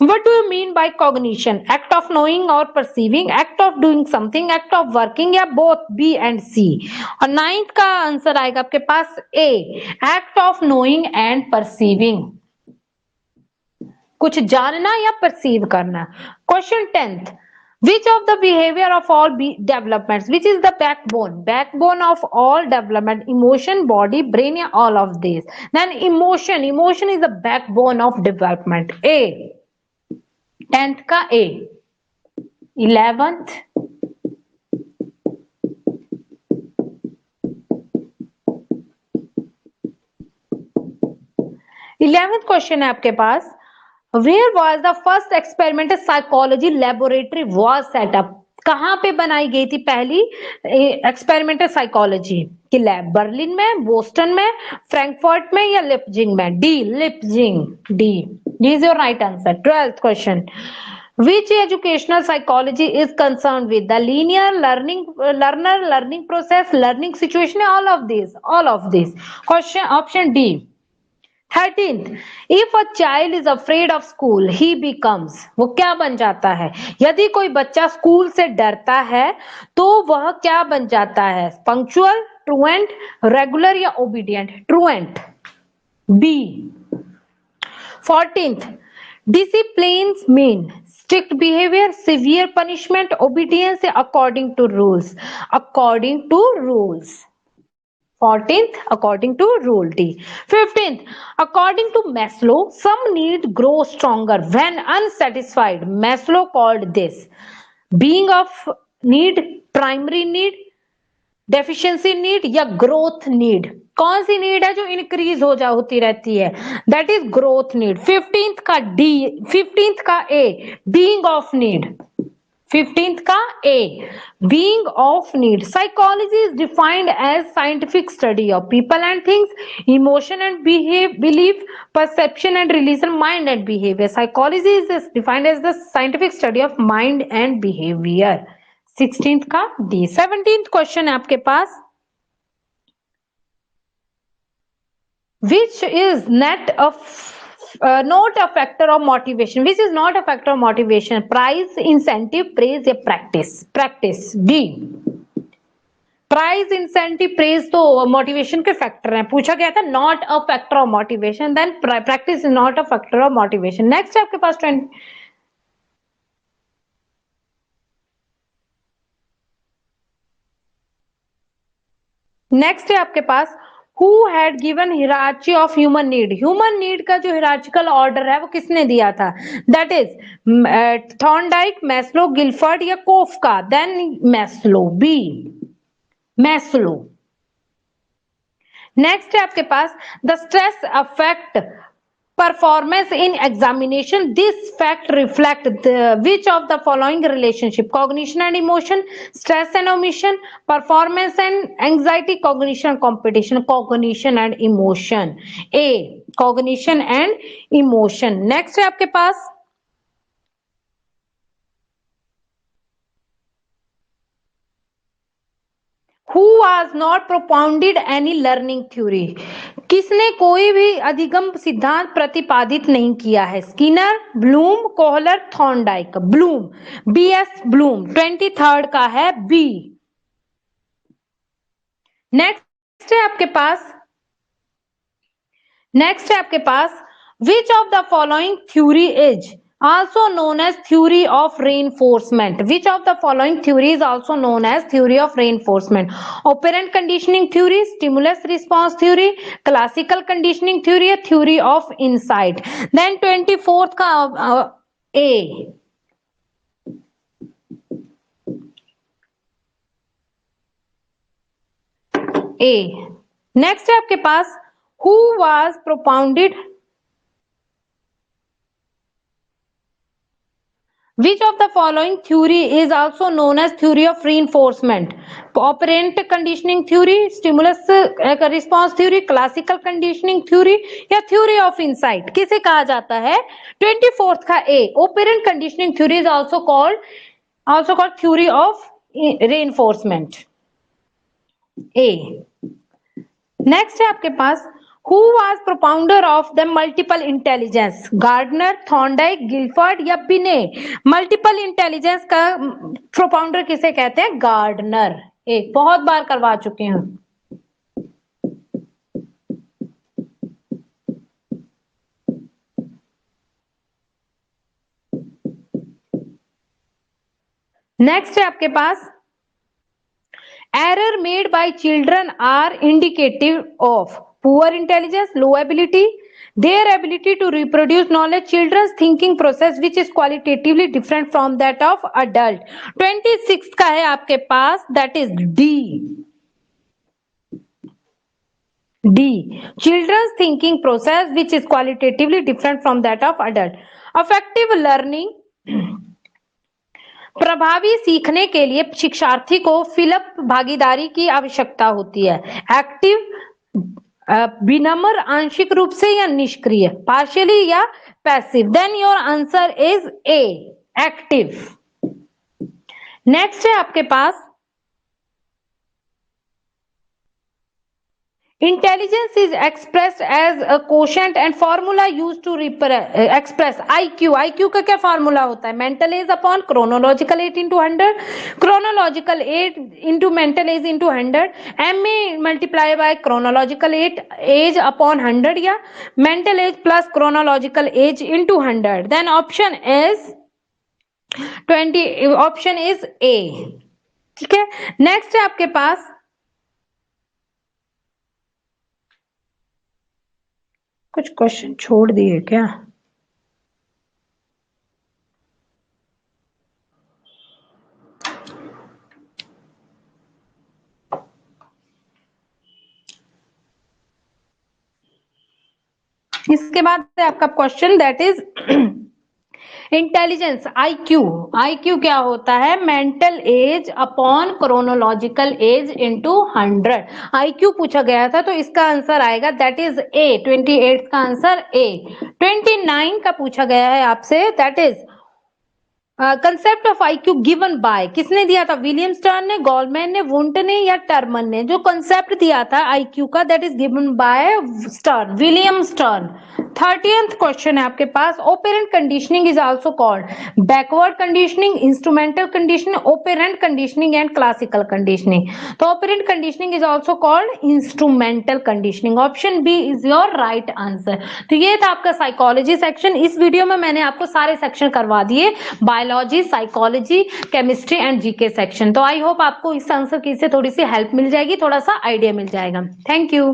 What do you mean by cognition? Act of knowing और perceiving, act of doing something, act of working या both? B and C. और 9th का answer आएगा आपके पास A, act of knowing and perceiving, कुछ जानना या परसीव करना। Question 10th, which of the behavior of all developments, which is the backbone of all development? Emotion, body, brain या all of these? Then emotion is the backbone of development. A, 10th का A। 11th, question है आपके पास, Where was the first experimental psychology laboratory was set up? कहाँ पे बनाई गई थी पहली एक्सपेरिमेंटल साइकोलॉजी की लैब? बर्लिन में, बोस्टन में, फ्रैंकफर्ट में या लिप्जिंग में? D, Leipzig. D is your right answer. 12th question, which educational psychology is concerned with the linear learning process, learning situation, all of these? Question option D। 13th, if a child is afraid of school, he becomes, वो क्या बन जाता है? यदि कोई बच्चा school से डरता है तो वह क्या बन जाता है? पंक्चुअल, ट्रूएंट, रेगुलर या obedient? Truant. B. 14th, disciplines mean strict behavior, severe punishment, obedience या according to rules? According to rules. 14th, according to rule D. 15th, according to Maslow, some need grow stronger when unsatisfied. Maslow called this being of need, primary need, deficiency need या growth need. कौन सी need है जो increase हो जा होती रहती है? That is growth need. 15th का डी, 15th का ए, बीइंग ऑफ नीड. 15th का ए, being of need. Psychology is defined as scientific study of people and things, emotion and belief, perception and relation, mind and behavior. Psychology is defined as the scientific study of mind and behavior. 16th का D. 17th question है आपके पास, which is not a factor of motivation. Which is not a factor of motivation? Price, incentive, praise या practice? Practice. D. Price, incentive, praise तो motivation के factor हैं. पूछा गया था not a factor of motivation, then practice is not a factor of motivation. Next है आपके पास 20. Next है आपके पास Who had given hierarchy of human need? Human need का जो hierarchical order है वो किसने दिया था? That is Thorndike, Maslow, Guilford या Kafka? Then Maslow. B. Maslow. Next है आपके पास the stress affect performance in examination. This fact reflect which of the following relationship? Cognition and emotion, stress and omission, performance and anxiety, cognition competition. Cognition and emotion. A, cognition and emotion. Next है आपके पास Who was not propounded any learning theory? किसने कोई भी अधिगम सिद्धांत प्रतिपादित नहीं किया है? Skinner, Bloom, Kohler, Thorndike. Bloom. B S Bloom. 23rd का है बी. नेक्स्ट है आपके पास which of the following theory is also known as theory of reinforcement? Which of the following theory is also known as theory of reinforcement? Operant conditioning theory, stimulus response theory, classical conditioning theory, theory of insight. Then 24th का A. Next है आपके पास who was propounded Which of the following theory is also known as theory of reinforcement? Operant conditioning theory, stimulus response theory, classical conditioning theory या theory of insight? किसे कहा जाता है? 24th का A. Operant conditioning theory is also called theory of reinforcement. A. Next है आपके पास Who was propounder of the multiple intelligence? Gardner, Thorndike, Guilford या बिने? मल्टीपल इंटेलिजेंस का प्रोपाउंडर किसे कहते हैं? गार्डनर. एक बहुत बार करवा चुके हैं. नेक्स्ट है आपके पास error made by children are indicative of poor intelligence, low ability, their ability to reproduce knowledge, children's thinking process which is qualitatively different from that of adult. 26th का है आपके पास, that is D. Children's thinking process which is qualitatively different from that of adult. Effective learning, प्रभावी सीखने के लिए शिक्षार्थी को fill up भागीदारी की आवश्यकता होती है. एक्टिव, विनम्र, आंशिक रूप से या निष्क्रिय, पार्शियली या passive. Then your answer is A, active. Next है आपके पास Intelligence is expressed as a quotient and formula used to express IQ. IQ का क्या फॉर्मूला होता है? mental age upon chronological age into 100, chronological age into mental age into 100, MA multiply by chronological age upon 100 या mental age plus chronological age into 100. Then option is 20. Option is A. ठीक है. Next है आपके पास कुछ question छोड़ दिए क्या? इसके बाद है आपका question that is intelligence IQ. IQ क्या होता है? Mental as upon chronological age into 100। IQ पूछा गया था तो इसका आंसर आएगा दैट इज ए। 28 का आंसर ए। 29 का पूछा गया है आपसे that is concept of IQ given by, किसने दिया था? विलियम स्टर्न ने, गोल्डमैन ने, वुंट ने या टर्मन ने? जो कंसेप्ट दिया था आईक्यू का that is given by Stern, William Stern. 30th question है आपके पास, operant conditioning is also called backward conditioning, instrumental conditioning, operant conditioning and classical conditioning. तो operant conditioning is also called instrumental conditioning. Option B is your right answer. तो ये था आपका psychology section. इस video में मैंने आपको सारे सेक्शन करवा दिए, biology, psychology, chemistry and GK section. तो आई होप आपको इस आंसर की से थोड़ी सी हेल्प मिल जाएगी, थोड़ा सा आइडिया मिल जाएगा। Thank you.